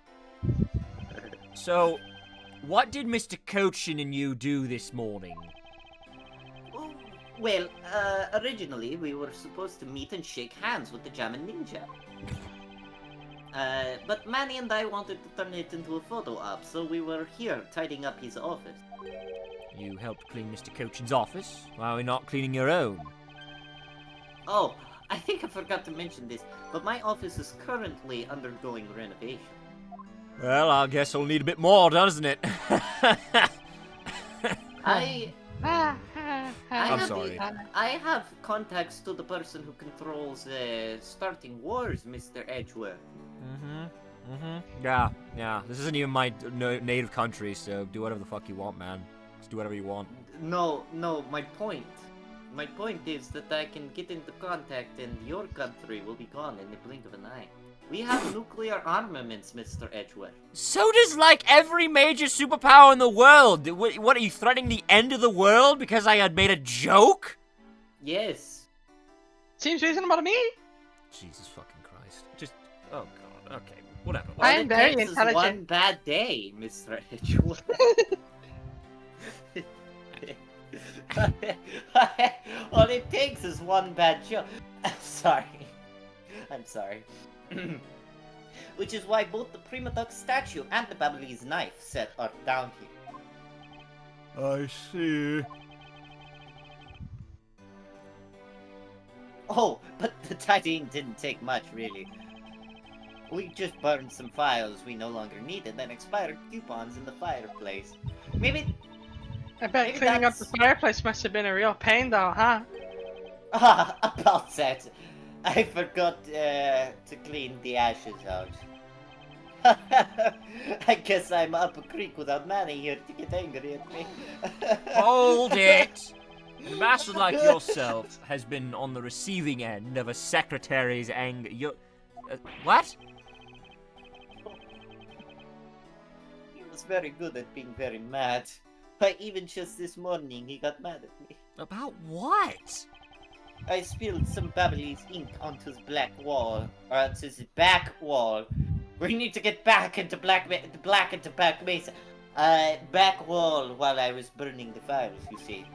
S1: So, what did Mr. Cochin and you do this morning?
S3: Well, originally we were supposed to meet and shake hands with the Jammin' Ninja. But Manny and I wanted to turn it into a photo op, so we were here tidying up his office.
S1: You helped clean Mr. Cochin's office? Why are we not cleaning your own?
S3: Oh, I think I forgot to mention this, but my office is currently undergoing renovation.
S1: Well, I guess I'll need a bit more, doesn't it?
S3: I'm
S1: sorry.
S3: I have contacts to the person who controls starting wars, Mr. Edgeworth.
S1: Yeah. This isn't even my native country, so do whatever the fuck you want, man. Just do whatever you want.
S3: No, my point. My point is that I can get into contact and your country will be gone in the blink of an eye. We have nuclear armaments, Mr. Edgeworth.
S1: So does, like, every major superpower in the world. What, are you threatening the end of the world because I had made a joke?
S3: Yes.
S2: Seems reasonable to me.
S1: Jesus fucking Christ. Just, oh god, okay, whatever.
S2: I
S3: All
S2: am
S3: it
S2: very
S3: takes is
S2: intelligent.
S3: one bad day, Mr. Edgeworth. All it takes is one bad joke. I'm sorry. Which is why both the Prima Duck statue and the Babahlese knife set are down here.
S1: I see.
S3: Oh, but the tidying didn't take much, really. We just burned some files we no longer needed and expired coupons in the fireplace. Maybe...
S2: I bet
S3: Maybe
S2: cleaning up
S3: that's-
S2: the fireplace must have been a real pain though, huh?
S3: Ah, about that. I forgot to clean the ashes out. I guess I'm up a creek without Manny here to get angry at me.
S1: Hold it! An ambassador like yourself has been on the receiving end of a secretary's anger. What?
S3: He was very good at being very mad. But even just this morning, he got mad at me.
S1: About what?
S3: I spilled some Babahlese ink onto his black wall, or onto his back wall. We need to get back into back mesa. Back wall while I was burning the files, you see.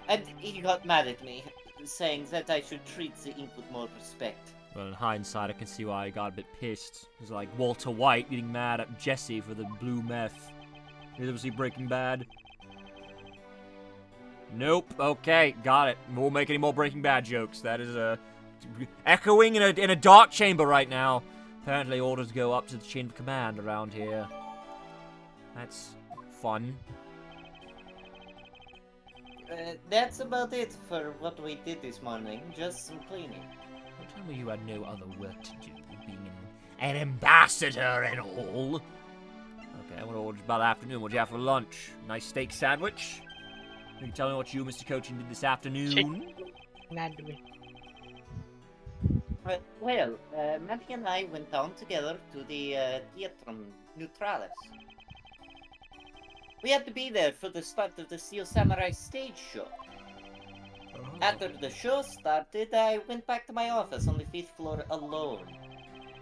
S3: And he got mad at me, saying that I should treat the ink with more respect.
S1: Well, in hindsight, I can see why I got a bit pissed. It was like Walter White getting mad at Jesse for the blue meth. You ever see Breaking Bad? Nope. Okay, got it. We won't make any more Breaking Bad jokes. That is echoing in a dark chamber right now. Apparently orders go up to the chain of command around here. That's fun.
S3: That's about it for what we did this morning. Just some cleaning.
S1: Don't tell me you had no other work to do, being an ambassador and all. Okay, what about the afternoon? What'd you have for lunch? Nice steak sandwich? You can tell me what you, Mr. Coaching, did this afternoon?
S3: Well, Maddie and I went down together to the Theatrum Neutralis. We had to be there for the start of the Steel Samurai stage show. After the show started, I went back to my office on the 5th floor alone.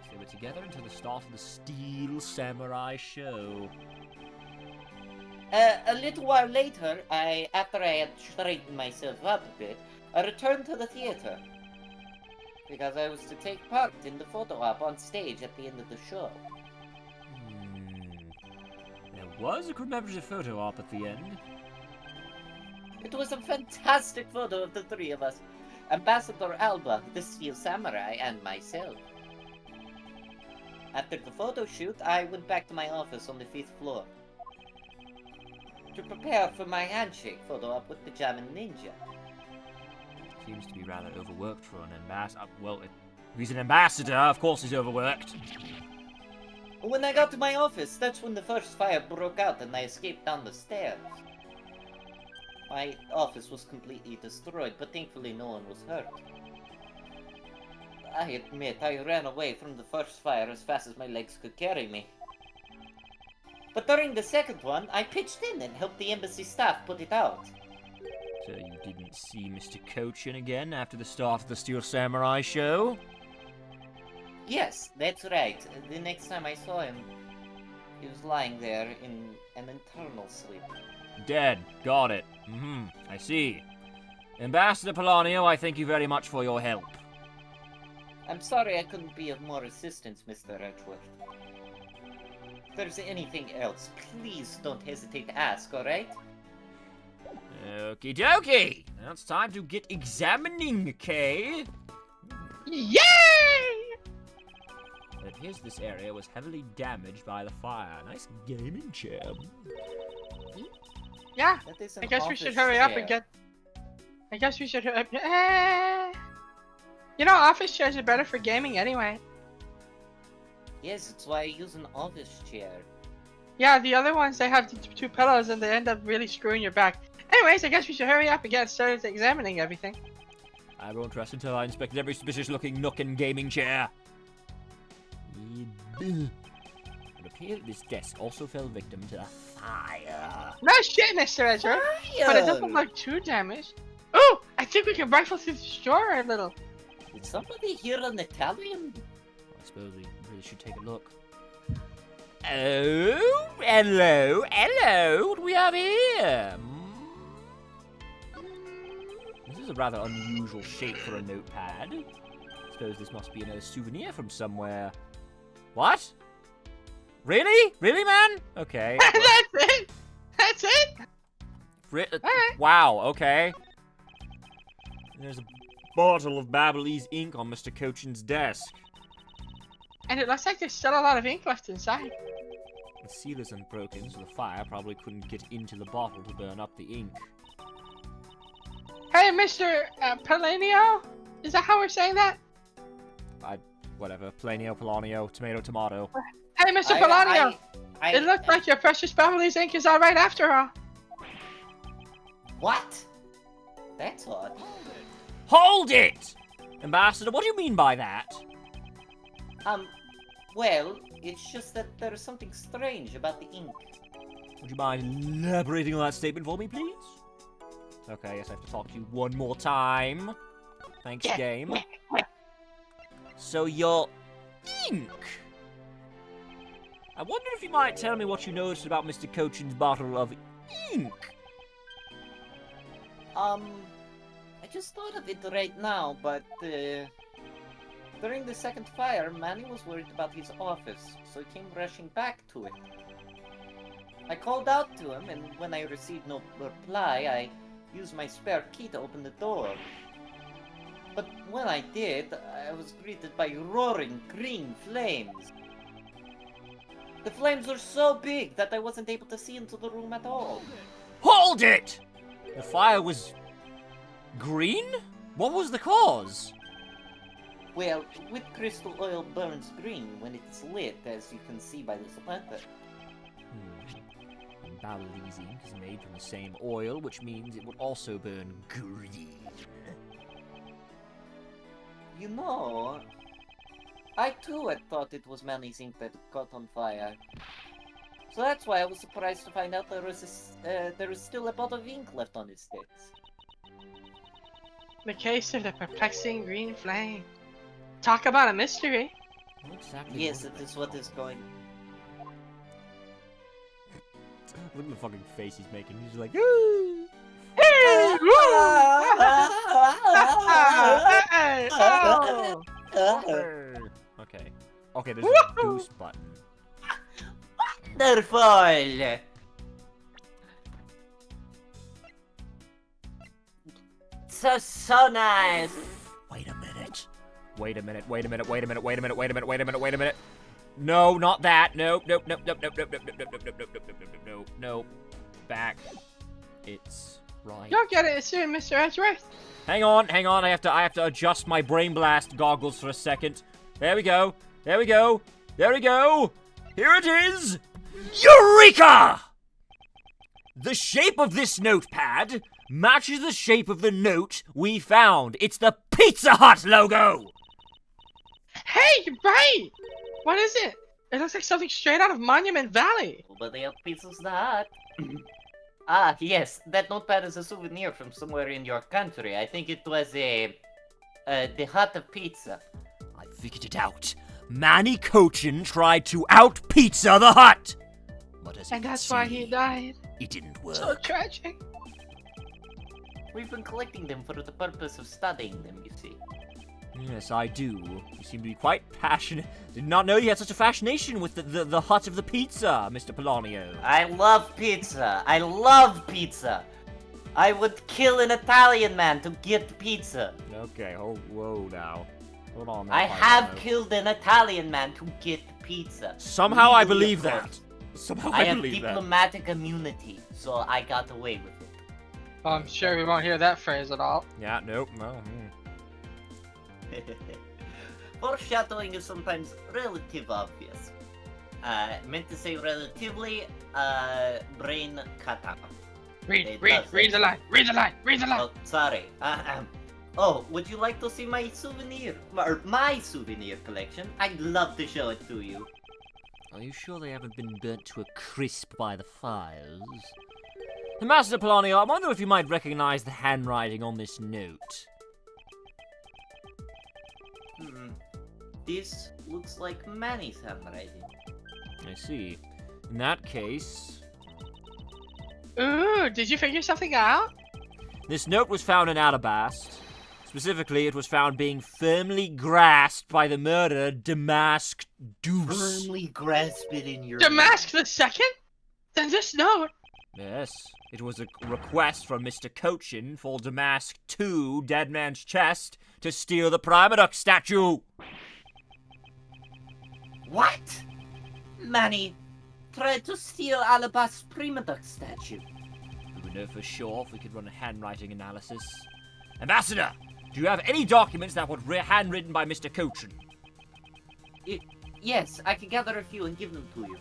S1: So they were together until the start of the Steel Samurai show.
S3: A little while later, after I had straightened myself up a bit, I returned to the theater. Because I was to take part in the photo op on stage at the end of the show.
S1: There was a commemorative photo op at the end.
S3: It was a fantastic photo of the three of us. Ambassador Alba, the Steel Samurai, and myself. After the photo shoot, I went back to my office on the 5th floor. To prepare for my handshake photo op with the German Ninja.
S1: Seems to be rather overworked for an ambassador. Well, if he's an ambassador, of course he's overworked.
S3: When I got to my office, that's when the first fire broke out and I escaped down the stairs. My office was completely destroyed, but thankfully no one was hurt. I admit I ran away from the first fire as fast as my legs could carry me. But during the second one, I pitched in and helped the embassy staff put it out.
S1: So you didn't see Mr. Cochin again after the start of the Steel Samurai show?
S3: Yes, that's right. The next time I saw him, he was lying there in an eternal sleep.
S1: Dead. Got it. I see. Ambassador Polanio, I thank you very much for your help.
S3: I'm sorry I couldn't be of more assistance, Mr. Edgeworth. If there's anything else, please don't hesitate to ask, alright?
S1: Okie dokie! Now it's time to get examining, okay?
S2: Yay!
S1: It appears this area was heavily damaged by the fire. Nice gaming chair.
S2: Yeah,
S3: That is an
S2: I guess we
S3: office
S2: should hurry up
S3: chair.
S2: and get... I guess we should... You know, office chairs are better for gaming anyway.
S3: Yes, that's why I use an office chair.
S2: Yeah, the other ones, they have two pillows and they end up really screwing your back. Anyways, I guess we should hurry up and get started examining everything.
S1: I won't rest until I inspected every suspicious-looking nook and gaming chair. It appeared this desk also fell victim to the fire.
S2: No shit, Mr. Edgeworth. But it doesn't look too damaged. Oh, I think we can rifle through the store a little.
S3: Did somebody hear an Italian?
S1: I suppose we really should take a look. Oh, hello, hello, what do we have here? This is a rather unusual shape for a notepad. I suppose this must be another souvenir from somewhere. What? Really? Really, man? Okay.
S2: That's it. That's it. Alright.
S1: Wow, okay. There's a bottle of Babahl's ink on Mr. Cochin's desk.
S2: And it looks like there's still a lot of ink left inside.
S1: The seal is unbroken, so the fire probably couldn't get into the bottle to burn up the ink.
S2: Hey, Mr. Polanio? Is that how we're saying that?
S1: Whatever. Polanio, tomato.
S2: Hey, Mr. Polanio! It looks like your precious Babahl's ink is alright after all.
S3: What? That's odd.
S1: Hold it! Ambassador, what do you mean by that?
S3: Well, it's just that there's something strange about the ink.
S1: Would you mind elaborating on that statement for me, please? Okay, I guess I have to talk to you one more time. Thanks, game. So your ink. I wonder if you might tell me what you noticed about Mr. Cochin's bottle of ink.
S3: I just thought of it right now, but, during the second fire, Manny was worried about his office, so he came rushing back to it. I called out to him, and when I received no reply, I used my spare key to open the door. But when I did, I was greeted by roaring green flames. The flames were so big that I wasn't able to see into the room at all.
S1: Hold it! The fire was green? What was the cause?
S3: Well, with crystal oil burns green when it's lit, as you can see by this letter.
S1: And Babylese ink is made from the same oil, which means it will also burn green.
S3: You know, I too had thought it was Manny's ink that caught on fire. So that's why I was surprised to find out there was still a bottle of ink left on his desk.
S2: The case of the perplexing green flame. Talk about a mystery.
S1: What exactly
S3: Yes,
S1: was
S3: it is what is going.
S1: Look at the fucking face he's making. He's like, ooh!
S2: Hey! Hey! Oh!
S1: Okay. Okay, there's a boost button.
S3: Wonderful! So nice!
S1: Wait a minute. Wait a minute, wait a minute, wait a minute, wait a minute, wait a minute, wait a minute, wait a minute. No, not that. Nope, nope, nope, nope, nope, nope, nope, nope, nope, nope, nope, nope, nope, nope, nope, nope. Back. It's right.
S2: You'll get it soon, Mr. Edgeworth.
S1: Hang on, hang on. I have to adjust my brain blast goggles for a second. There we go. There we go. There we go. Here it is. Eureka! The shape of this notepad matches the shape of the note we found. It's the Pizza Hut logo.
S2: Hey, you're right. What is it? It looks like something straight out of Monument Valley.
S3: But they have pizzas the hut. Ah, yes, that notepad is a souvenir from somewhere in your country. I think it was the hut of pizza.
S1: I figured it out. Manny Cochin tried to out-pizza the hut. But as you
S2: And
S1: can
S2: that's why
S1: see,
S2: he died.
S1: it didn't work.
S2: So tragic.
S3: We've been collecting them for the purpose of studying them, you see.
S1: Yes, I do. You seem to be quite passionate. Did not know you had such a fascination with the hut of the pizza, Mr. Polonio.
S3: I love pizza. I love pizza. I would kill an Italian man to get pizza.
S1: Okay, whoa now. Hold on.
S3: I have killed an Italian man to get pizza.
S1: Somehow I
S3: Legally,
S1: believe
S3: of
S1: that.
S3: course.
S1: Somehow
S3: I
S1: I
S3: have
S1: believe that.
S3: diplomatic immunity, so I got away with it.
S2: I'm sure we won't hear that phrase at all.
S1: Yeah, nope, no.
S3: Foreshadowing is sometimes relative obvious. Meant to say relatively, brain kata.
S2: Read the line, read the line, read the line.
S3: Oh, sorry. Oh, would you like to see my souvenir? Or my souvenir collection? I'd love to show it to you.
S1: Are you sure they haven't been burnt to a crisp by the fires? Master Polonio, I wonder if you might recognize the handwriting on this note.
S3: This looks like Manny's handwriting.
S1: I see. In that case,
S2: Ooh, did you figure something out?
S1: this note was found in Alabast. Specifically, it was found being firmly grasped by the murderer, Damask Deuce.
S3: Firmly grasp it in your
S2: Damask the Second? Then this note.
S1: Yes, it was a request from Mr. Cochin for Damask 2, Dead Man's Chest, to steal the Primaduck statue.
S3: What? Manny tried to steal Alabast's Primaduck statue.
S1: We would know for sure if we could run a handwriting analysis. Ambassador, do you have any documents that were handwritten by Mr. Cochin?
S3: Yes, I can gather a few and give them to you.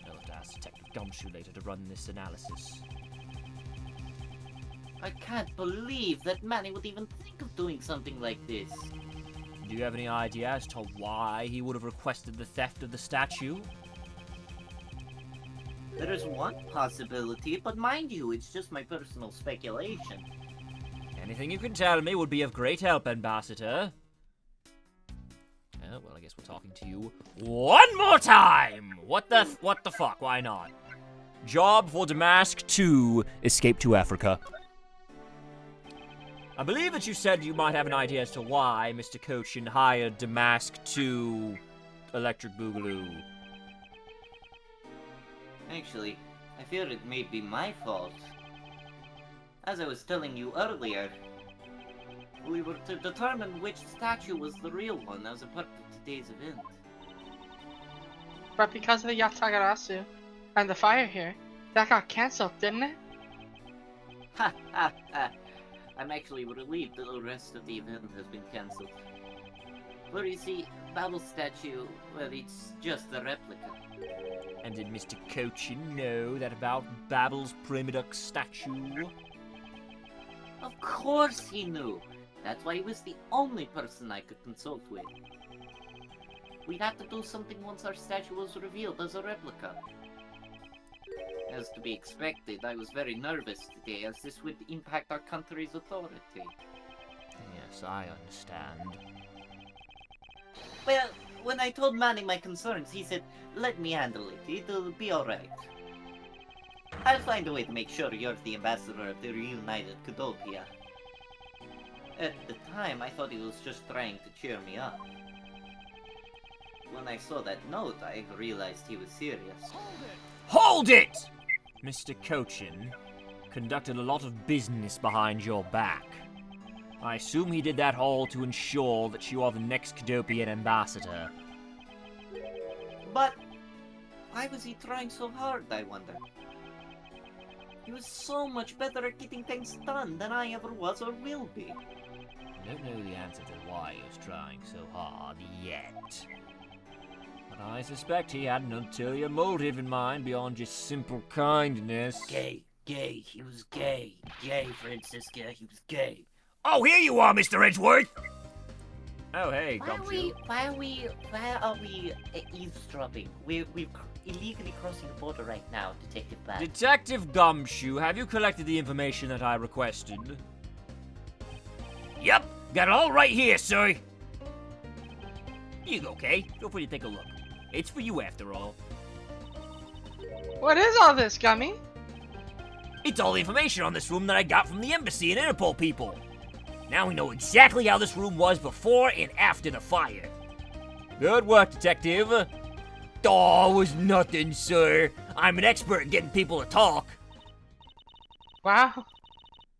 S1: I'll have to ask Detective Gumshoe later to run this analysis.
S3: I can't believe that Manny would even think of doing something like this.
S1: Do you have any idea as to why he would have requested the theft of the statue?
S3: There is one possibility, but mind you, it's just my personal speculation.
S1: Anything you can tell me would be of great help, Ambassador. Oh, well, I guess we're talking to you one more time! What the fuck? Why not? Job for Damask 2, Escape to Africa. I believe that you said you might have an idea as to why Mr. Cochin hired Damask 2 Electric Boogaloo.
S3: Actually, I fear it may be my fault. As I was telling you earlier, We were to determine which statue was the real one as a part of today's event.
S2: But because of the Yatagarasu and the fire here, that got cancelled, didn't it?
S3: Ha ha ha! I'm actually relieved that the rest of the event has been cancelled. But you see, Babyl's statue, well, it's just a replica.
S1: And did Mr. Cochin know that about Babel's Primaduck statue?
S3: Of course he knew! That's why he was the only person I could consult with. We'd have to do something once our statue was revealed as a replica. As to be expected, I was very nervous today, as this would impact our country's authority.
S1: Yes, I understand.
S3: Well, when I told Manny my concerns, he said, let me handle it, it'll be alright. I'll find a way to make sure you're the ambassador of the reunited Kudopia. At the time, I thought he was just trying to cheer me up. When I saw that note, I realized he was serious.
S1: Hold it! Mr. Cochin conducted a lot of business behind your back. I assume he did that all to ensure that you are the next Kudopian ambassador.
S3: But why was he trying so hard, I wonder? He was so much better at getting things done than I ever was or will be.
S1: I don't know the answer to why he was trying so hard yet. But I suspect he had an ulterior motive in mind beyond just simple kindness.
S4: Gay, he was gay. Gay, Francisca, he was gay.
S1: Oh, here you are, Mr. Edgeworth! Oh, hey, Gumshoe.
S3: Why are we eavesdropping? We're illegally crossing the border right now, Detective Bat.
S1: Detective Gumshoe, have you collected the information that I requested? Yep, got it all right here, sir. Here you go, Kay. Feel free to take a look. It's for you, after all.
S2: What is all this, Gummy?
S1: It's all the information on this room that I got from the embassy and Interpol people. Now we know exactly how this room was before and after the fire. Good work, Detective. Oh, it was nothing, sir. I'm an expert at getting people to talk.
S2: Wow.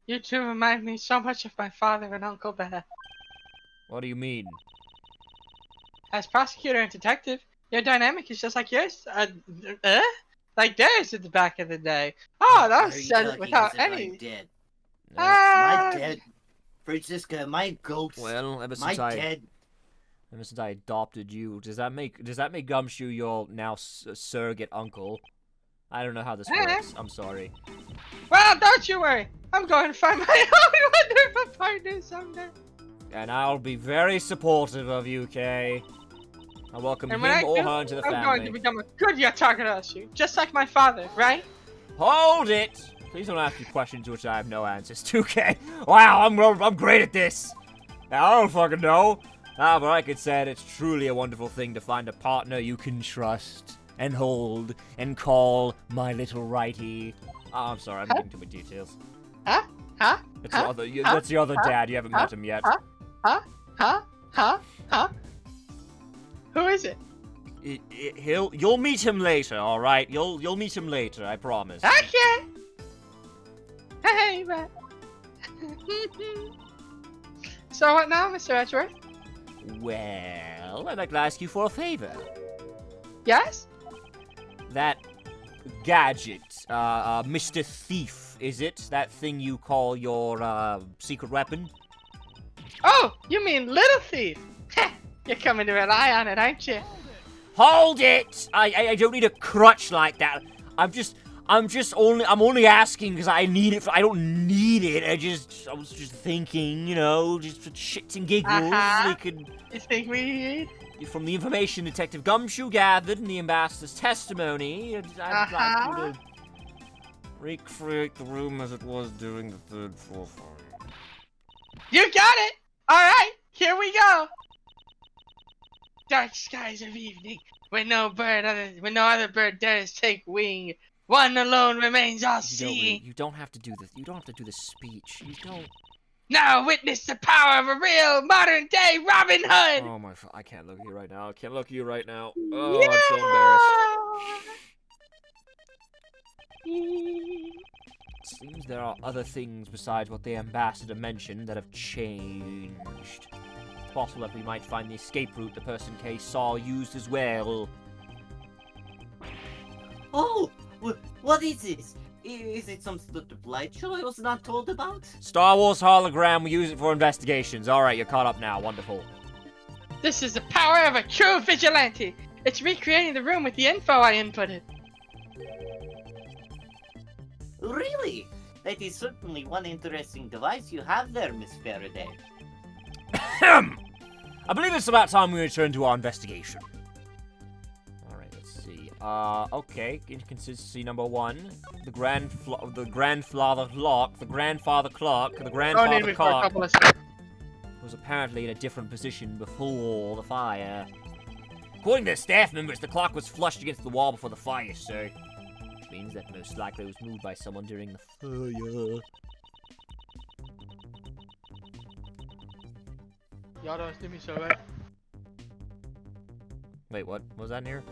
S2: You two remind me so much of my father and Uncle Bear.
S1: What do you mean?
S2: As prosecutor and detective, your dynamic is just like yours. Like theirs at the back of the day. Oh, that was said without any.
S4: I'm dead.
S2: Ah!
S4: My dead. Francisca, my ghost.
S1: Well, ever
S4: my
S1: since I adopted you, does that make Gumshoe your now surrogate uncle? I don't know how this works. I'm sorry.
S2: Well, don't you worry. I'm going to find my own wonderful partner someday.
S1: And I'll be very supportive of you, Kay. I welcome him or her into the family.
S2: I'm going to become a good Yatagarasu, just like my father, right?
S1: Hold it! Please don't ask me questions which I have no answers to, Kay. Wow, I'm great at this. Now, I don't fucking know. But like I said, it's truly a wonderful thing to find a partner you can trust and hold and call my little righty. Oh, I'm sorry, I'm getting too many details.
S2: Huh?
S1: That's the other dad. You haven't met him yet.
S2: Who is it?
S1: You'll meet him later, all right? You'll meet him later, I promise.
S2: Okay. Hey, man. So what now, Mr. Edgeworth?
S1: Well, I'd like to ask you for a favor.
S2: Yes?
S1: That gadget, Mr. Thief, is it? That thing you call your, secret weapon?
S2: Oh, you mean Little Thief? You're coming to rely on it, aren't you?
S1: Hold it! I don't need a crutch like that. I'm only asking because I need it. I don't need it. I was just thinking, you know, just for shits and giggles. We could.
S2: You think we need?
S1: From the information Detective Gumshoe gathered in the ambassador's testimony, I'd like you to recreate the room as it was during the third floor fire.
S2: You got it! Alright, here we go! Dark skies of evening, when no other bird dares take wing. One alone remains all seeing.
S1: You don't have to do this. You don't have to do the speech. You don't.
S2: Now witness the power of a real modern day Robin Hood!
S1: Oh my! I can't look at you right now. I can't look at you right now. Oh, yeah! I'm so embarrassed. seems there are other things besides what the ambassador mentioned that have changed. It's possible that we might find the escape route the person K saw used as well.
S3: Oh! What is this? Is it some sort of light show I was not told about?
S1: Star Wars hologram, we use it for investigations. Alright, you're caught up now. Wonderful.
S2: This is the power of a true vigilante. It's recreating the room with the info I inputted.
S3: Really? That is certainly one interesting device you have there, Miss Faraday.
S1: I believe it's about time we return to our investigation. Alright, let's see. Okay. Inconsistency number 1. The grandfather clock was apparently in a different position before the fire. According to the staff members, the clock was flushed against the wall before the fire, sir. Which means that most likely it was moved by someone during the fire.
S2: Y'all don't do me so right.
S1: Wait, what? Was that in here?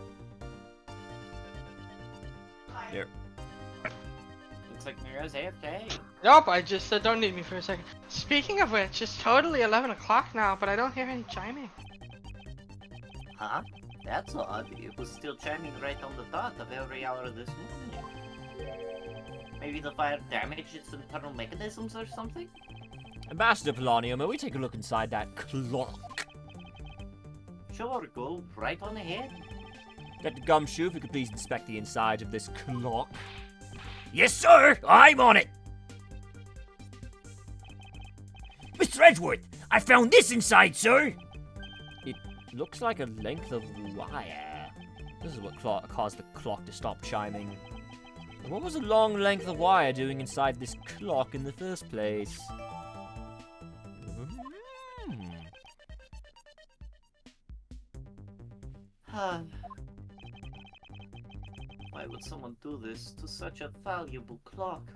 S1: Here.
S4: Looks like Mira's AFK.
S2: Nope, I just said don't need me for a second. Speaking of which, it's totally 11 o'clock now, but I don't hear any chiming.
S3: Huh? That's odd. It was still chiming right on the dot of every hour of this morning. Maybe the fire damaged its internal mechanisms or something?
S1: Ambassador Polonio, may we take a look inside that clock?
S3: Sure, go right on ahead.
S1: Dr. Gumshoe, if you could please inspect the inside of this clock. Yes, sir! I'm on it! Mr. Edgeworth, I found this inside, sir! It looks like a length of wire. This is what caused the clock to stop chiming. And what was a long length of wire doing inside this clock in the first place?
S3: Why would someone do this to such a valuable clock?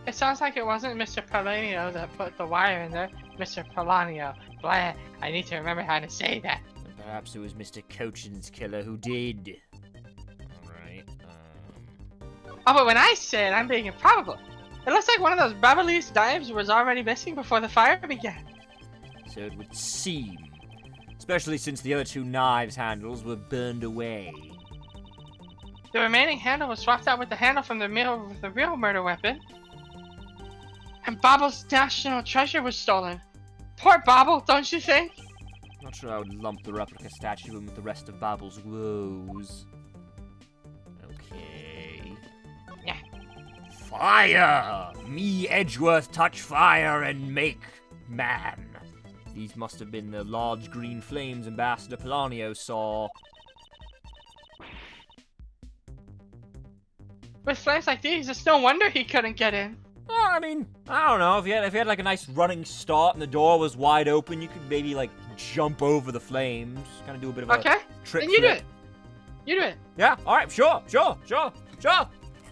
S2: It sounds like it wasn't Mr. Polonio that put the wire in there. Mr. Polonio. Blah, I need to remember how to say that.
S1: Perhaps it was Mr. Cochin's killer who did. Alright,
S2: Oh, but when I say it, I'm being improbable. It looks like one of those Babahl's knives was already missing before the fire began.
S1: So it would seem. Especially since the other 2 knives handles were burned away.
S2: The remaining handle was swapped out with the handle from the real murder weapon. And Babahl's national treasure was stolen. Poor Babahl, don't you think?
S1: Not sure I would lump the replica statue in with the rest of Babahl's woes. Okay.
S2: Yeah.
S1: Fire! Me, Edgeworth, touch fire and make man. These must have been the large green flames Ambassador Polonio saw.
S2: With flames like these, it's no wonder he couldn't get in.
S1: Well, I mean, I don't know. If you had like a nice running start and the door was wide open, you could maybe like jump over the flames, kind of do a bit of a trick.
S2: Then you do
S1: flip.
S2: it. You do it.
S1: Yeah. All right. Sure. Get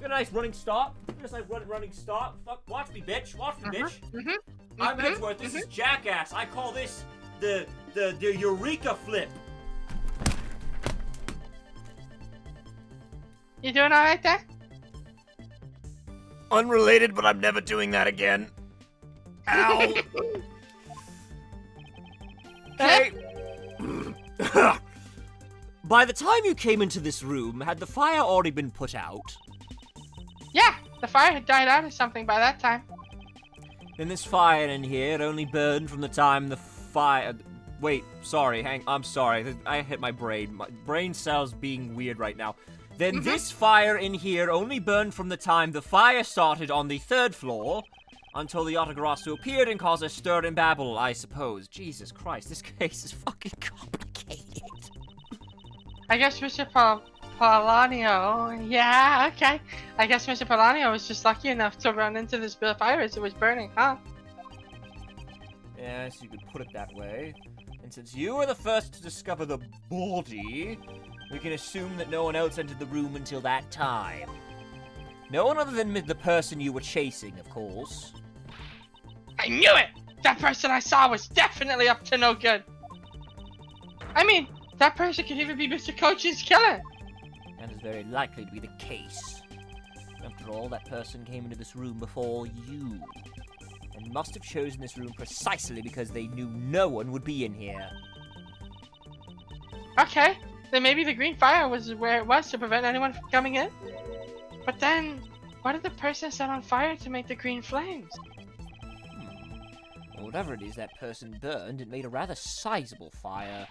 S1: a nice running start. Just like running start. Fuck. watch me, bitch. I'm Edgeworth. This is Jackass. I call this the Eureka flip.
S2: You doing all right there?
S1: Unrelated, but I'm never doing that again. Ow. Okay. By the time you came into this room, had the fire already been put out?
S2: Yeah, the fire had died out or something by that time.
S1: Then this fire in here only burned from the time the fire... Wait, sorry, I'm sorry. I hit my brain. My brain cells being weird right now. Then this fire in here only burned from the time the fire started on the 3rd floor until the Yatagarasu appeared and caused a stir in Babahl, I suppose. Jesus Christ, this case is fucking complicated.
S2: I guess Mr. Polonio... Yeah, okay. I guess Mr. Polonio was just lucky enough to run into this fire as it was burning, huh?
S1: Yes, you could put it that way. And since you were the first to discover the body, we can assume that no one else entered the room until that time. No one other than the person you were chasing, of course.
S2: I knew it! That person I saw was definitely up to no good. I mean, that person could even be Mr. Coach's killer.
S1: That is very likely to be the case. After all, that person came into this room before you. And must have chosen this room precisely because they knew no one would be in here.
S2: Okay, then maybe the green fire was where it was to prevent anyone from coming in? But then, what did the person set on fire to make the green flames?
S1: Well, whatever it is that person burned, it made a rather sizable fire.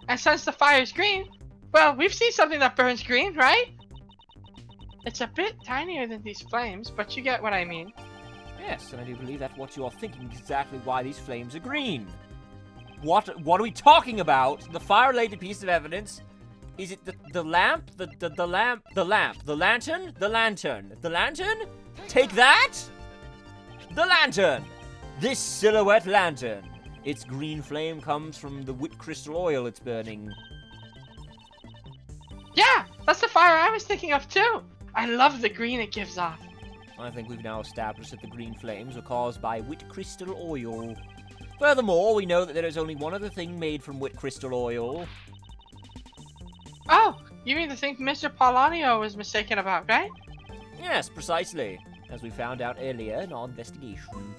S2: And since the fire's green, well, we've seen something that burns green, right? It's a bit tinier than these flames, but you get what I mean.
S1: Yes, and I do believe that what you are thinking is exactly why these flames are green. What are we talking about? The fire-related piece of evidence? Is it the lamp? The lantern? The lantern? The lantern? Take that! The lantern! This silhouette lantern. Its green flame comes from the wit crystal oil it's burning.
S2: Yeah, that's the fire I was thinking of too. I love the green it gives off.
S1: I think we've now established that the green flames were caused by wit crystal oil. Furthermore, we know that there is only one other thing made from wit crystal oil.
S2: Oh, you mean the thing Mr. Paulanio was mistaken about, right?
S1: Yes, precisely. As we found out earlier in our investigation.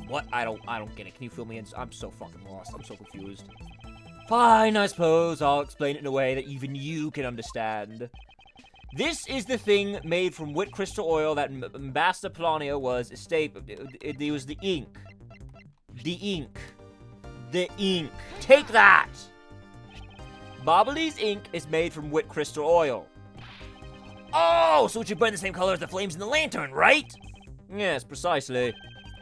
S1: What? I don't get it. Can you fill me in? I'm so fucking lost. I'm so confused. Fine, I suppose. I'll explain it in a way that even you can understand. This is the thing made from wit crystal oil that Ambassador Paulanio was it was the ink. The ink. The ink. Take that! Babahli's ink is made from wit crystal oil. Oh, so it should burn the same color as the flames in the lantern, right? Yes, precisely.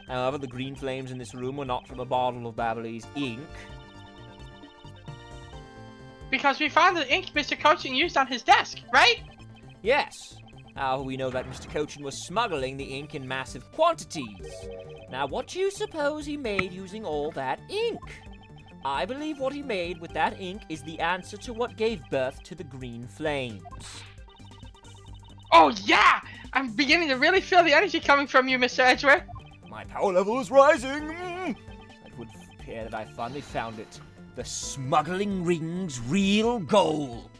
S1: However, the green flames in this room were not from a bottle of Babahli's ink.
S2: Because we found the ink Mr. Cochin used on his desk, right?
S1: Yes. However, we know that Mr. Cochin was smuggling the ink in massive quantities. Now, what do you suppose he made using all that ink? I believe what he made with that ink is the answer to what gave birth to the green flames.
S2: Oh yeah! I'm beginning to really feel the energy coming from you, Mr. Edgeworth.
S1: My power level is rising! It would appear that I finally found it. The smuggling ring's real goal.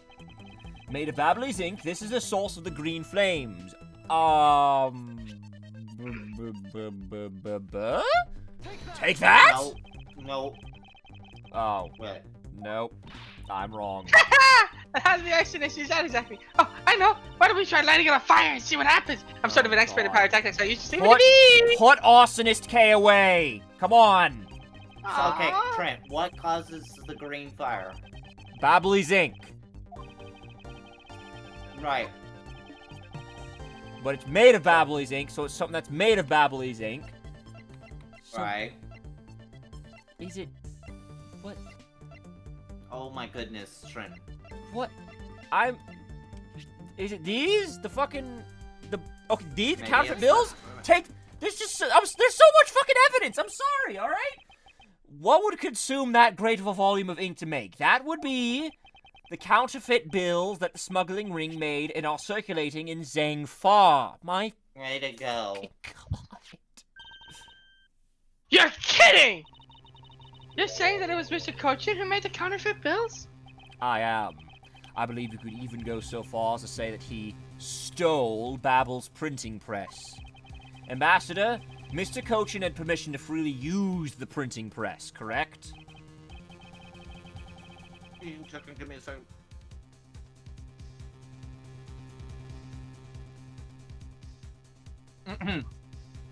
S1: Made of Babahli's ink, this is the source of the green flames. Take that?
S3: No. No.
S1: Oh,
S3: What?
S1: nope. I'm wrong.
S2: How did the explanation is that exactly? Oh, I know. Why don't we try lighting it on fire and see what happens? I'm sort of an expert in pyrotechnics. I used to say
S1: Put Arsonist K away! Come on!
S3: So, okay, Trent, what causes the green fire?
S1: Babahli's ink.
S3: Right.
S1: But it's made of Babahli's ink, so it's something that's made of Babahli's ink.
S3: Right.
S1: Is it... What?
S3: Oh my goodness, Trent.
S1: What? Is it these? The fucking... Okay, these
S3: Maybe
S1: counterfeit
S3: it's-
S1: bills? There's so much fucking evidence! I'm sorry, alright? What would consume that great of a volume of ink to make? That would be... the counterfeit bills that the smuggling ring made and are circulating in Zhangfa. My
S3: Way to go.
S1: God.
S2: You're kidding! You're saying that it was Mr. Cochin who made the counterfeit bills?
S1: I am. I believe you could even go so far as to say that he stole Babahl's printing press. Ambassador, Mr. Cochin had permission to freely use the printing press, correct?
S3: Give me a second.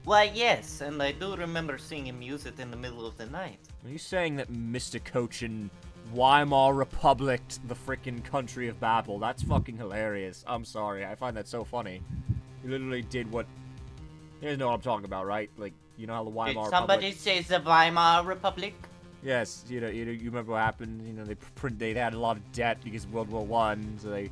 S3: Why, yes, and I do remember seeing him use it in the middle of the night.
S1: Are you saying that Mr. Cochin Weimar Republic'd the frickin' country of Babahl? That's fucking hilarious. I'm sorry, I find that so funny. He literally did what... You guys know what I'm talking about, right? Like, you know how the Weimar
S3: Did somebody
S1: Republic...
S3: say the Weimar Republic?
S1: Yes, you remember what happened? You know, they had a lot of debt because of World War One, so they,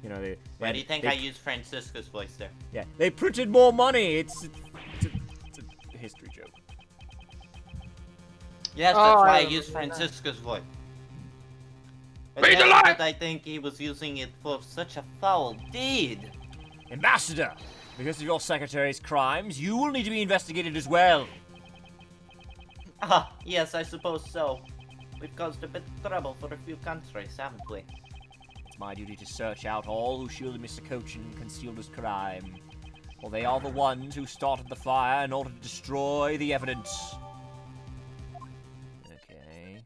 S1: you know,
S3: Why do you think I used Francisco's voice there?
S1: Yeah, they printed more money. It's a history joke.
S3: Yes,
S2: Oh,
S3: that's why I
S2: I
S3: used
S2: remember that.
S3: Francisco's voice. But
S2: Raise
S3: never
S2: the light!
S3: did I think he was using it for such a foul deed.
S1: Ambassador, because of your secretary's crimes, you will need to be investigated as well.
S3: Ah, yes, I suppose so. We've caused a bit of trouble for a few countries, haven't we?
S1: It's my duty to search out all who shielded Mr. Coach and concealed his crime. For they are the ones who started the fire in order to destroy the evidence. Okay,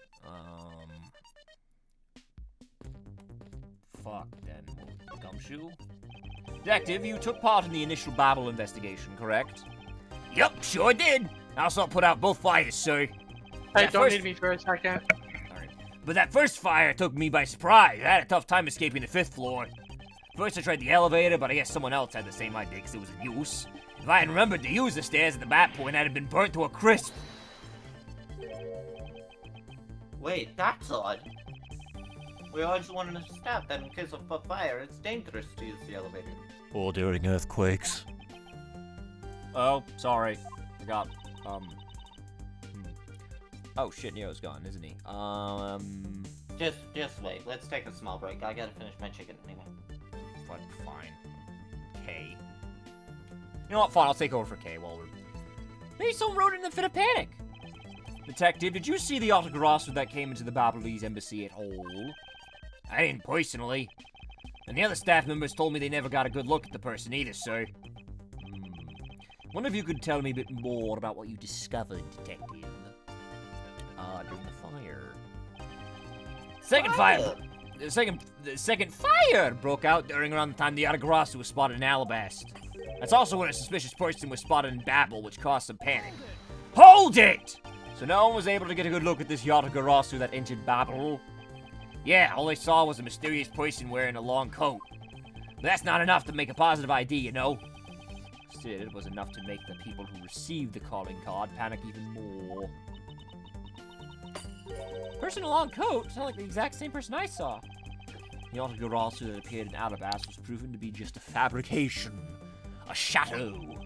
S1: fuck then. Gumshoe? Detective, you took part in the initial Babahl investigation, correct? Yup, sure did. I also put out both fires, sir.
S2: Hey, don't need me for a second.
S1: Alright. But that first fire took me by surprise. I had a tough time escaping the 5th floor. First I tried the elevator, but I guess someone else had the same idea because it was in use. If I had remembered to use the stairs at the bat point, I'd have been burnt to a crisp.
S3: Wait, that's odd. We always wanted to stop that in case of a fire, it's dangerous to use the elevator.
S1: Or during earthquakes. Oh, sorry. Forgot. Oh shit, Neo's gone, isn't he?
S3: Just wait. Let's take a small break. I gotta finish my chicken anyway.
S1: Fine. K. You know what? Fine, I'll take over for K while we're... Maybe someone wrote it in a fit of panic. Detective, did you see the Yatagarasu that came into the Babahlese embassy at all? I didn't personally. And the other staff members told me they never got a good look at the person either, sir. Wonder if you could tell me a bit more about what you discovered, Detective. During the fire. The second fire broke out during around the time the Yatagarasu was spotted in Alabast. That's also when a suspicious person was spotted in Babahl, which caused some panic. Hold it! So no one was able to get a good look at this Yatagarasu that entered Babahl? Yeah, all they saw was a mysterious person wearing a long coat. But that's not enough to make a positive ID, you know? Instead, it was enough to make the people who received the calling card panic even more. Person in a long coat sounded like the exact same person I saw. The Yatagarasu that appeared in Alabast was proven to be just a fabrication. A shadow.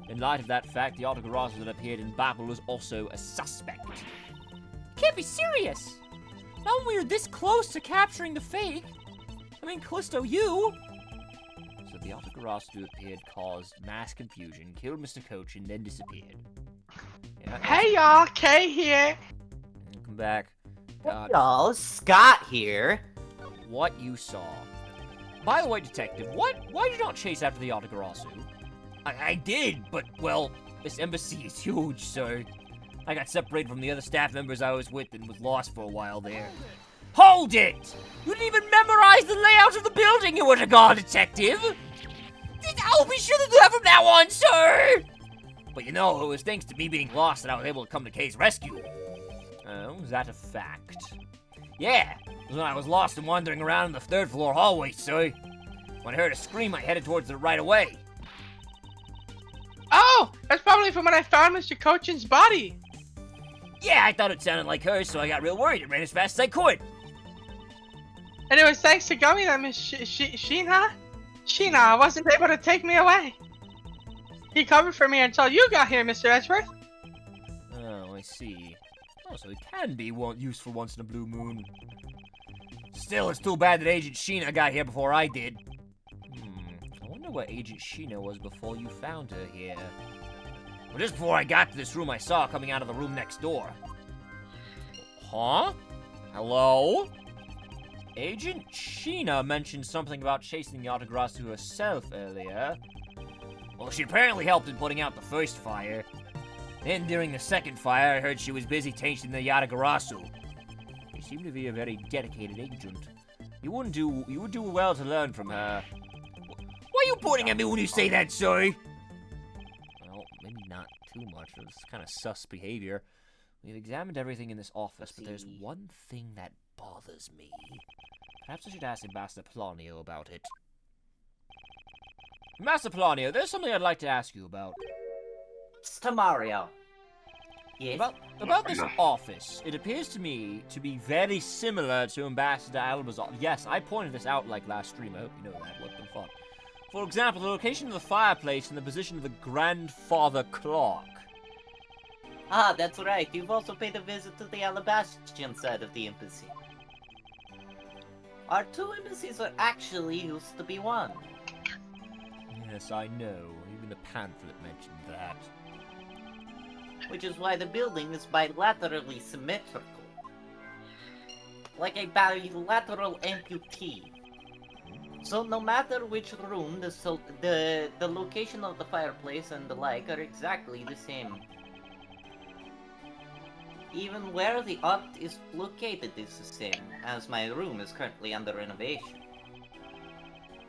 S1: In light of that fact, the Yatagarasu that appeared in Babahl was also a suspect. You can't be serious! Not when we were this close to capturing the fake. I mean, Callisto, you! So the Yatagarasu who appeared caused mass confusion, killed Mr. Coach, and then disappeared. Yeah,
S2: Hey y'all, Kay here.
S1: Welcome back. God,
S3: Y'all, Scott here.
S1: what you saw. By the way, Detective, why did you not chase after the Yatagarasu? I did, but, well, this embassy is huge, so I got separated from the other staff members I was with and was lost for a while there. Hold it! You didn't even memorize the layout of the building, you were to guard, Detective! I'll be sure to do that from now on, sir! But you know, it was thanks to me being lost that I was able to come to Kay's rescue. Oh, is that a fact? Yeah, it was when I was lost and wandering around in the 3rd floor hallway, sir. When I heard a scream, I headed towards it right away.
S2: Oh, that's probably from when I found Mr. Cochin's body.
S1: Yeah, I thought it sounded like her, so I got real worried and ran as fast as I could.
S2: And it was thanks to Gummy that Miss Sheena wasn't able to take me away. He covered for me until you got here, Mr. Edgeworth.
S1: Oh, I see. Oh, so it can be useful once in a blue moon. Still, it's too bad that Agent Sheena got here before I did. I wonder where Agent Sheena was before you found her here. Well, just before I got to this room, I saw her coming out of the room next door. Huh? Hello? Agent Sheena mentioned something about chasing the Yatagarasu herself earlier. Well, she apparently helped in putting out the first fire. Then, during the second fire, I heard she was busy chasing the Yatagarasu. She seemed to be a very dedicated agent. You would do well to learn from her. Why are you pointing at me when you say that, sir? Well, maybe not too much. It's kind of sus behavior. We've examined everything in this office, but there's one thing that bothers me. Perhaps I should ask Ambassador Planio about it. Ambassador Planio, there's something I'd like to ask you about.
S3: It's Tamario. Yes?
S1: About this office, it appears to me to be very similar to Ambassador Alba's office. Yes, I pointed this out like last stream. I hope you know that. What the fuck? For example, the location of the fireplace and the position of the grandfather clock.
S3: Ah, that's right. You've also paid a visit to the Alabastian side of the embassy. Our 2 embassies are actually used to be one.
S1: Yes, I know. Even the pamphlet mentioned that.
S3: Which is why the building is bilaterally symmetrical. Like a bilateral amputee. So no matter which room, the location of the fireplace and the like are exactly the same. Even where the art is located is the same, as my room is currently under renovation.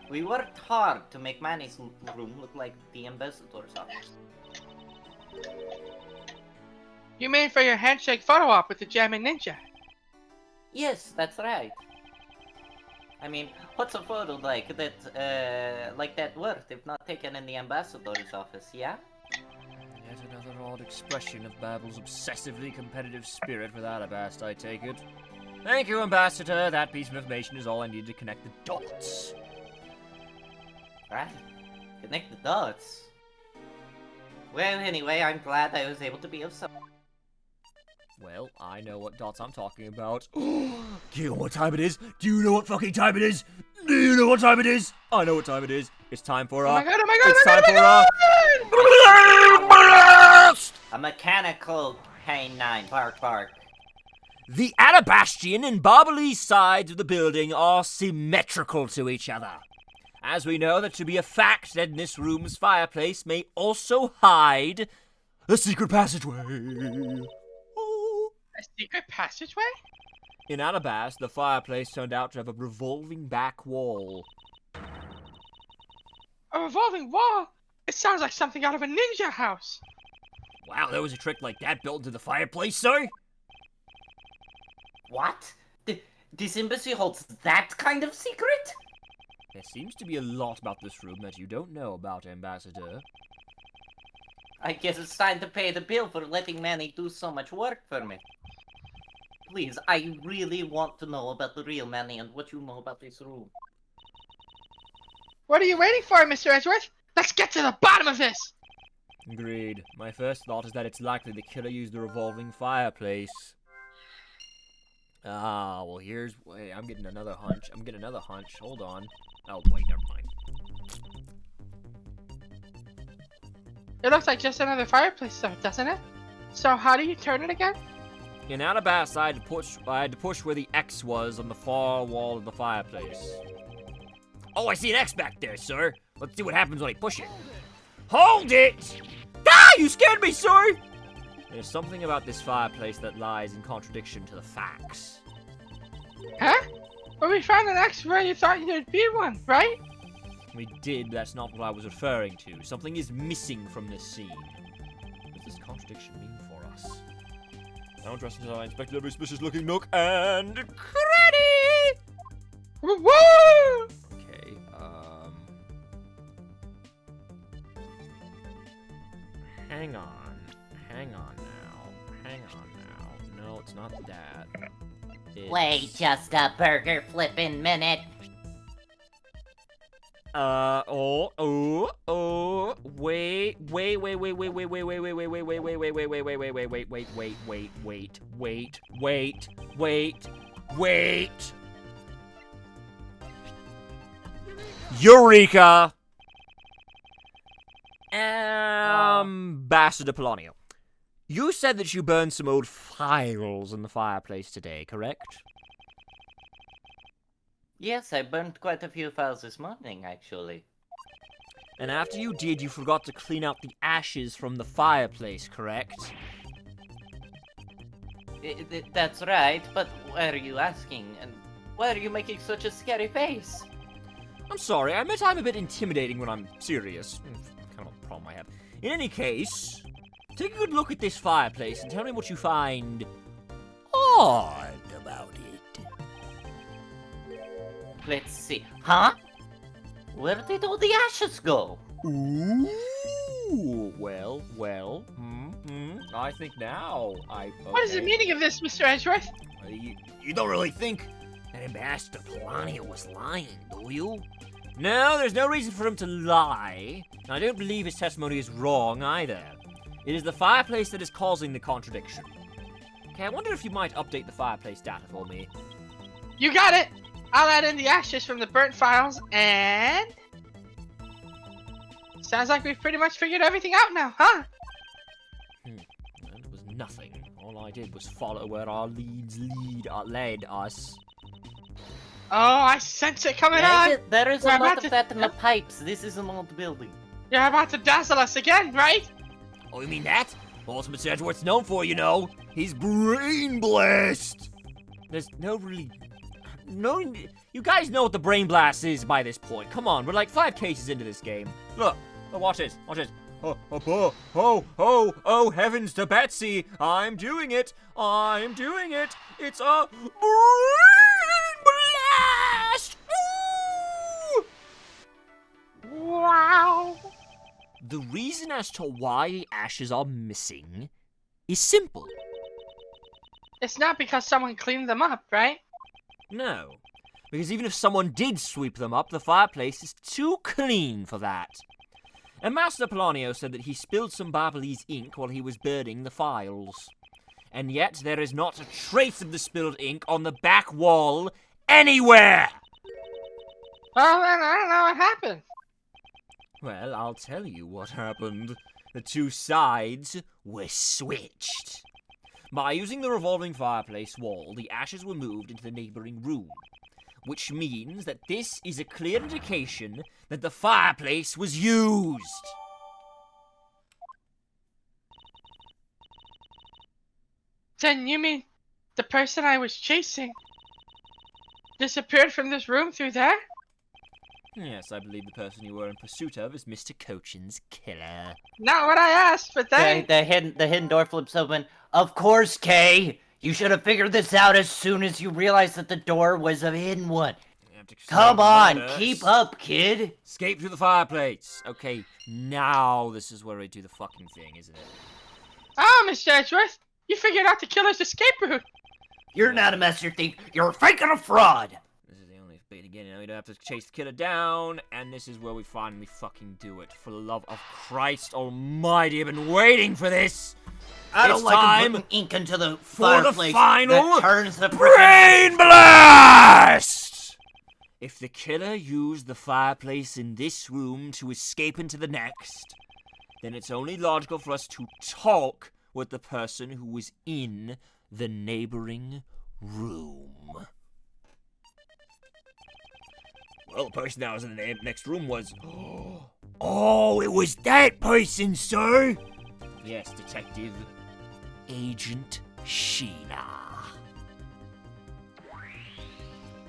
S3: We worked hard to make Manny's room look like the ambassador's office.
S2: You mean for your handshake photo op with the jamming ninja?
S3: Yes, that's right. I mean, what's a photo like that worth if not taken in the ambassador's office, yeah?
S1: Yet another odd expression of Babahl's obsessively competitive spirit with Alabast, I take it. Thank you, Ambassador. That piece of information is all I need to connect the dots.
S3: Right. Connect the dots. Well, anyway, I'm glad I was able to be of some...
S1: Well, I know what dots I'm talking about. Do you know what time it is? Do you know what fucking time it is? Do you know what time it is? I know what time it is. It's time for
S2: Oh my god, oh my god,
S1: It's
S2: oh my
S1: time
S2: god,
S1: for
S2: oh my god!
S1: Blast!
S3: A mechanical canine. Bark, bark.
S1: The Alabastion and Babahl sides of the building are symmetrical to each other. As we know that to be a fact that in this room's fireplace may also hide a secret passageway.
S2: A secret passageway?
S1: In Alabast, the fireplace turned out to have a revolving back wall.
S2: A revolving wall? It sounds like something out of a ninja house.
S1: Wow, there was a trick like that built into the fireplace, sir?
S3: What? This embassy holds that kind of secret?
S1: There seems to be a lot about this room that you don't know about, Ambassador.
S3: I guess it's time to pay the bill for letting Manny do so much work for me. Please, I really want to know about the real Manny and what you know about this room.
S2: What are you waiting for, Mr. Edgeworth? Let's get to the bottom of this!
S1: Agreed. My first thought is that it's likely the killer used the revolving fireplace. Ah, well here's... Wait, I'm getting another hunch. Hold on. Oh, wait, never mind.
S2: It looks like just another fireplace though, doesn't it? So how do you turn it again?
S1: In Alabast, I had to push where the X was on the far wall of the fireplace. Oh, I see an X back there, sir. Let's see what happens when I push it. Hold it! Ah, you scared me, sir! There's something about this fireplace that lies in contradiction to the facts.
S2: Huh? But we found an X where you thought there'd be one, right?
S1: We did, but that's not what I was referring to. Something is missing from this scene. What does this contradiction mean for us? I don't trust until I inspect every suspicious-looking nook and cranny!
S2: Woo!
S1: Okay, Hang on now. No, it's not that.
S4: Wait just a burger flippin' minute.
S1: Wait. Eureka! Ambassador Polonio, you said that you burned some old files in the fireplace today, correct?
S3: Yes, I burned quite a few files this morning, actually.
S1: And after you did, you forgot to clean out the ashes from the fireplace, correct?
S3: That's right, but why are you asking? And why are you making such a scary face?
S1: I'm sorry, I admit I'm a bit intimidating when I'm serious. Kind of a problem I have. In any case, take a good look at this fireplace and tell me what you find odd about it.
S3: Let's see. Huh? Where did all the ashes go?
S1: Ooh, well, I think now okay.
S2: What is the meaning of this, Mr. Edgeworth?
S1: You don't really think that Ambassador Polonio was lying, do you? No, there's no reason for him to lie. And I don't believe his testimony is wrong either. It is the fireplace that is causing the contradiction. Okay, I wonder if you might update the fireplace data for me.
S2: You got it! I'll add in the ashes from the burnt files and... Sounds like we've pretty much figured everything out now, huh?
S1: And it was nothing. All I did was follow where our leads led us.
S2: Oh, I sense it coming on!
S3: There is
S2: We're
S3: a
S2: about
S3: lot
S2: to-
S3: of that in the pipes. This is an old building.
S2: You're about to dazzle us again, right?
S1: Oh, you mean that? Well, that's what Mr. Edgeworth's known for, you know. He's brain blast. There's no really... No... You guys know what the brain blast is by this point. Come on, we're like 5 cases into this game. Look, watch this, watch this. Oh, heavens to Betsy. I'm doing it. It's a brain blast. Ooh!
S2: Wow.
S1: The reason as to why the ashes are missing is simple.
S2: It's not because someone cleaned them up, right?
S1: No, because even if someone did sweep them up, the fireplace is too clean for that. And Master Polonio said that he spilled some Babahlese ink while he was burning the files. And yet there is not a trace of the spilled ink on the back wall anywhere!
S2: Well, then I don't know what happened.
S1: Well, I'll tell you what happened. The 2 sides were switched. By using the revolving fireplace wall, the ashes were moved into the neighboring room, which means that this is a clear indication that the fireplace was used.
S2: Then you mean the person I was chasing disappeared from this room through there?
S1: Yes, I believe the person you were in pursuit of is Mr. Cochin's killer.
S2: Not what I asked, but then...
S3: The hidden door flips open. Of course, Kay! You should have figured this out as soon as you realized that the door was a hidden one. Come on, keep up, kid!
S1: Escape through the fireplace. Okay, now this is where we do the fucking thing, isn't it?
S2: Oh, Mr. Edgeworth, you figured out the killer's escape route.
S4: You're not a master thief. You're faking a fraud.
S1: This is the only bit again. You know, we don't have to chase the killer down, and this is where we finally fucking do it. For the love of Christ Almighty, I've been waiting for this.
S4: I don't
S1: It's
S4: like
S1: time
S4: putting ink into the
S1: for the
S4: fireplace
S1: final
S4: that turns the
S1: brain blast! If the killer used the fireplace in this room to escape into the next, then it's only logical for us to talk with the person who was in the neighboring room. Well, the person that was in the next room was... Oh, it was that person, sir! Yes, Detective Agent Sheena.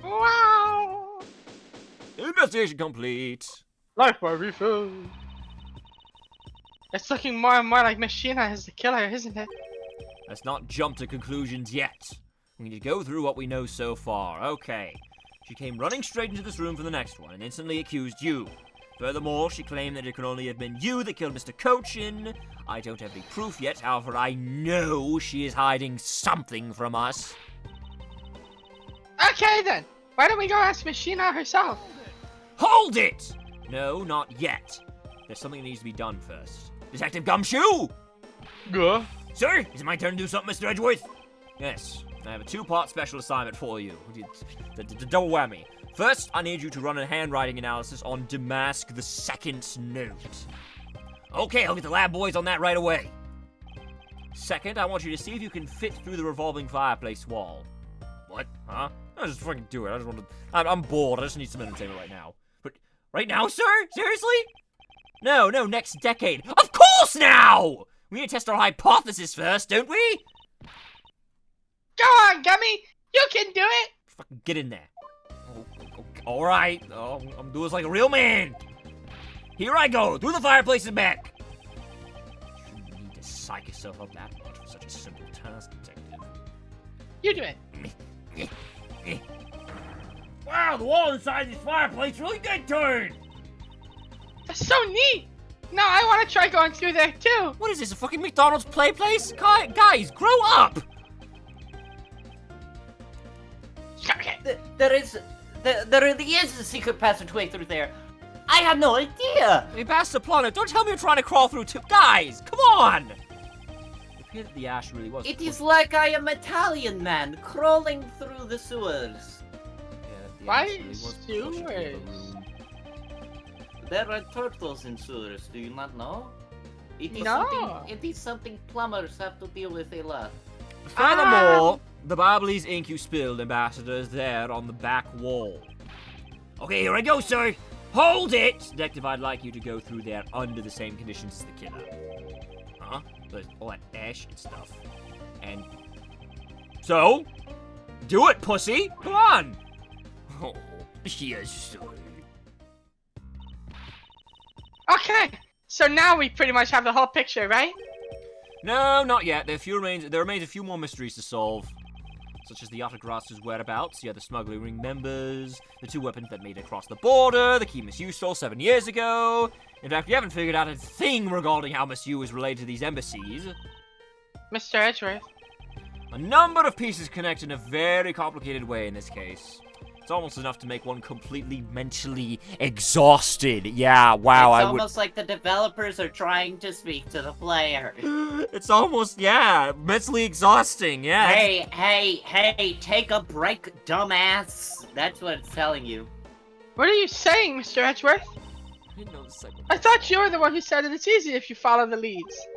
S2: Wow.
S1: Investigation complete.
S2: Life bar refill. It's looking more and more like Miss Sheena is the killer, isn't it?
S1: Let's not jump to conclusions yet. We need to go through what we know so far. Okay. She came running straight into this room for the next one and instantly accused you. Furthermore, she claimed that it could only have been you that killed Mr. Cochin. I don't have any proof yet, however, I know she is hiding something from us.
S2: Okay then. Why don't we go ask Miss Sheena herself?
S1: Hold it! No, not yet. There's something that needs to be done first. Detective Gumshoe!
S2: Go.
S1: Sir, is it my turn to do something, Mr. Edgeworth? Yes, I have a 2-part special assignment for you. The double whammy. First, I need you to run a handwriting analysis on Damask the Second's note. Okay, I'll get the lab boys on that right away. Second, I want you to see if you can fit through the revolving fireplace wall. What? Huh? I'll just fucking do it. I'm bored. I just need some entertainment right now. But right now, sir? Seriously? No, next decade. Of course now! We need to test our hypothesis first, don't we?
S2: Go on, Gummy. You can do it.
S1: Fucking get in there. Okay, all right. Oh, I'm doing this like a real man. Here I go, through the fireplace and back. You shouldn't need to psych yourself up that much for such a simple task, detective.
S2: You do it.
S1: Wow, the wall inside this fireplace really did turn.
S2: That's so neat. No, I want to try going through there too.
S1: What is this, a fucking McDonald's play place? Guys, grow up.
S3: There really is a secret passageway through there. I had no idea.
S1: Hey, Master Plano, don't tell me you're trying to crawl through too. Guys, come on. It appeared that the ash really was.
S3: It is like I am Italian man crawling through the sewers.
S1: Yeah,
S2: Why
S1: ash really was pushing through the
S2: sewers?
S1: room.
S3: There are turtles in sewers, do you not know? It is
S2: No.
S3: something plumbers have to deal with a lot.
S1: Furthermore, The Babylese ink you spilled, Ambassador, is there on the back wall. Okay, here I go, sir. Hold it! Detective, I'd like you to go through there under the same conditions as the killer. Huh? There's all that ash and stuff. And... So? Do it, pussy! Come on! Oh, yes, sir.
S2: Okay, so now we pretty much have the whole picture, right?
S1: No, not yet. There remains a few more mysteries to solve. Such as the Yatagarasu's whereabouts, the other smuggling ring members, the 2 weapons that made it across the border, the key Miss Yu stole 7 years ago. In fact, we haven't figured out a thing regarding how Miss Yu is related to these embassies.
S2: Mr. Edgeworth.
S1: A number of pieces connect in a very complicated way in this case. It's almost enough to make one completely mentally exhausted. Yeah, wow,
S3: It's almost like the developers are trying to speak to the player.
S1: It's almost, yeah, mentally exhausting, yeah.
S3: Hey, take a break, dumbass. That's what it's telling you.
S2: What are you saying, Mr. Edgeworth?
S1: I didn't know the segment.
S2: I thought you were the one who said that it's easy if you follow the leads.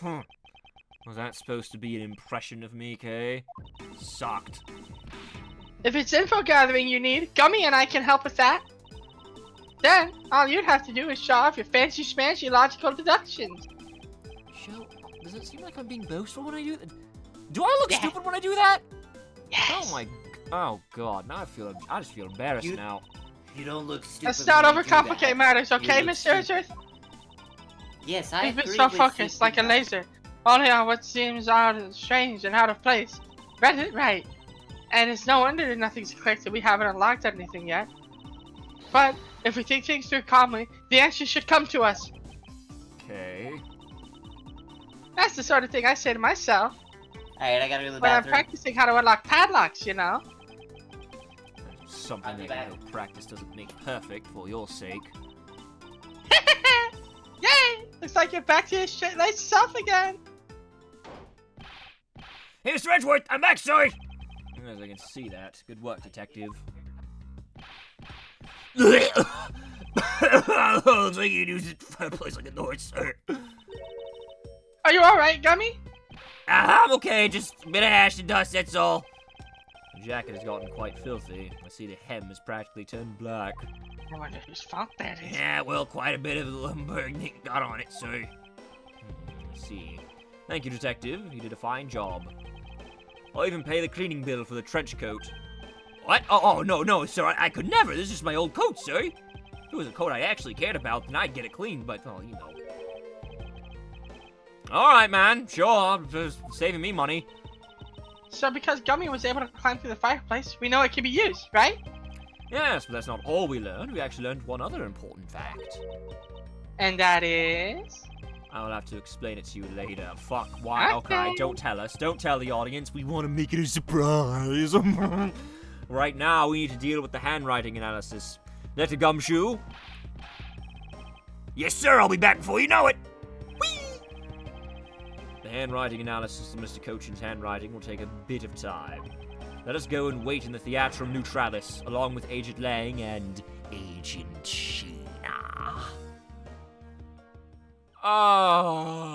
S1: Was that supposed to be an impression of me, Kay? Sucked.
S2: If it's info gathering you need, Gummy and I can help with that. Then, all you'd have to do is show off your fancy smancy logical deductions.
S1: Does it seem like I'm being boastful when I do that? Do I look stupid when I do that?
S2: Yes.
S1: Oh god, now I just feel embarrassed now.
S4: You don't look stupid.
S2: Let's not
S4: when you do
S2: overcomplicate
S4: that.
S2: matters, okay,
S4: You look
S2: Mr. Edgeworth?
S3: Yes, I
S2: You've been
S3: agree
S2: so
S3: with
S2: focused, like a laser, only on what seems strange and out of place. Read it right. And it's no wonder that nothing's clicked and we haven't unlocked anything yet. But, if we think things through calmly, the answer should come to us.
S1: Okay.
S2: That's the sort of thing I say to myself
S3: Alright, I gotta go to the
S2: when I'm
S3: bathroom.
S2: practicing how to unlock padlocks, you know?
S1: Something
S3: I'll be
S1: that
S3: back.
S1: you know, practice doesn't make perfect for your sake.
S2: Yay! Looks like you're back to your straight laced self again.
S1: Hey, Mr. Edgeworth, I'm back, sorry! As I can see that. Good work, detective. Looks like you used it for a place like a door, sir.
S2: Are you alright, Gummy?
S1: I'm okay, just a bit of ash and dust, that's all. The jacket has gotten quite filthy. I see the hem has practically turned black.
S2: I wonder whose fault that is.
S1: Yeah, well, quite a bit of Lumberg Nick got on it, sir. I see. Thank you, detective. You did a fine job. I'll even pay the cleaning bill for the trench coat. What? Oh, no, sir, I could never. This is just my old coat, sir. If it was a coat I actually cared about, then I'd get it cleaned, but, oh, you know. Alright, man, sure, just saving me money.
S2: So because Gummy was able to climb through the fireplace, we know it can be used, right?
S1: Yes, but that's not all we learned. We actually learned one other important fact.
S2: And that is...
S1: I'll have to explain it to you later. Fuck, why? Okay, don't tell us. Don't tell the audience. We want to make it a surprise. Right now, we need to deal with the handwriting analysis. Letter Gumshoe? Yes, sir, I'll be back before you know it. Whee! The handwriting analysis of Mr. Cochin's handwriting will take a bit of time. Let us go and wait in the Theatrum Neutralis, along with Agent Lang and Agent Sheena. Oh.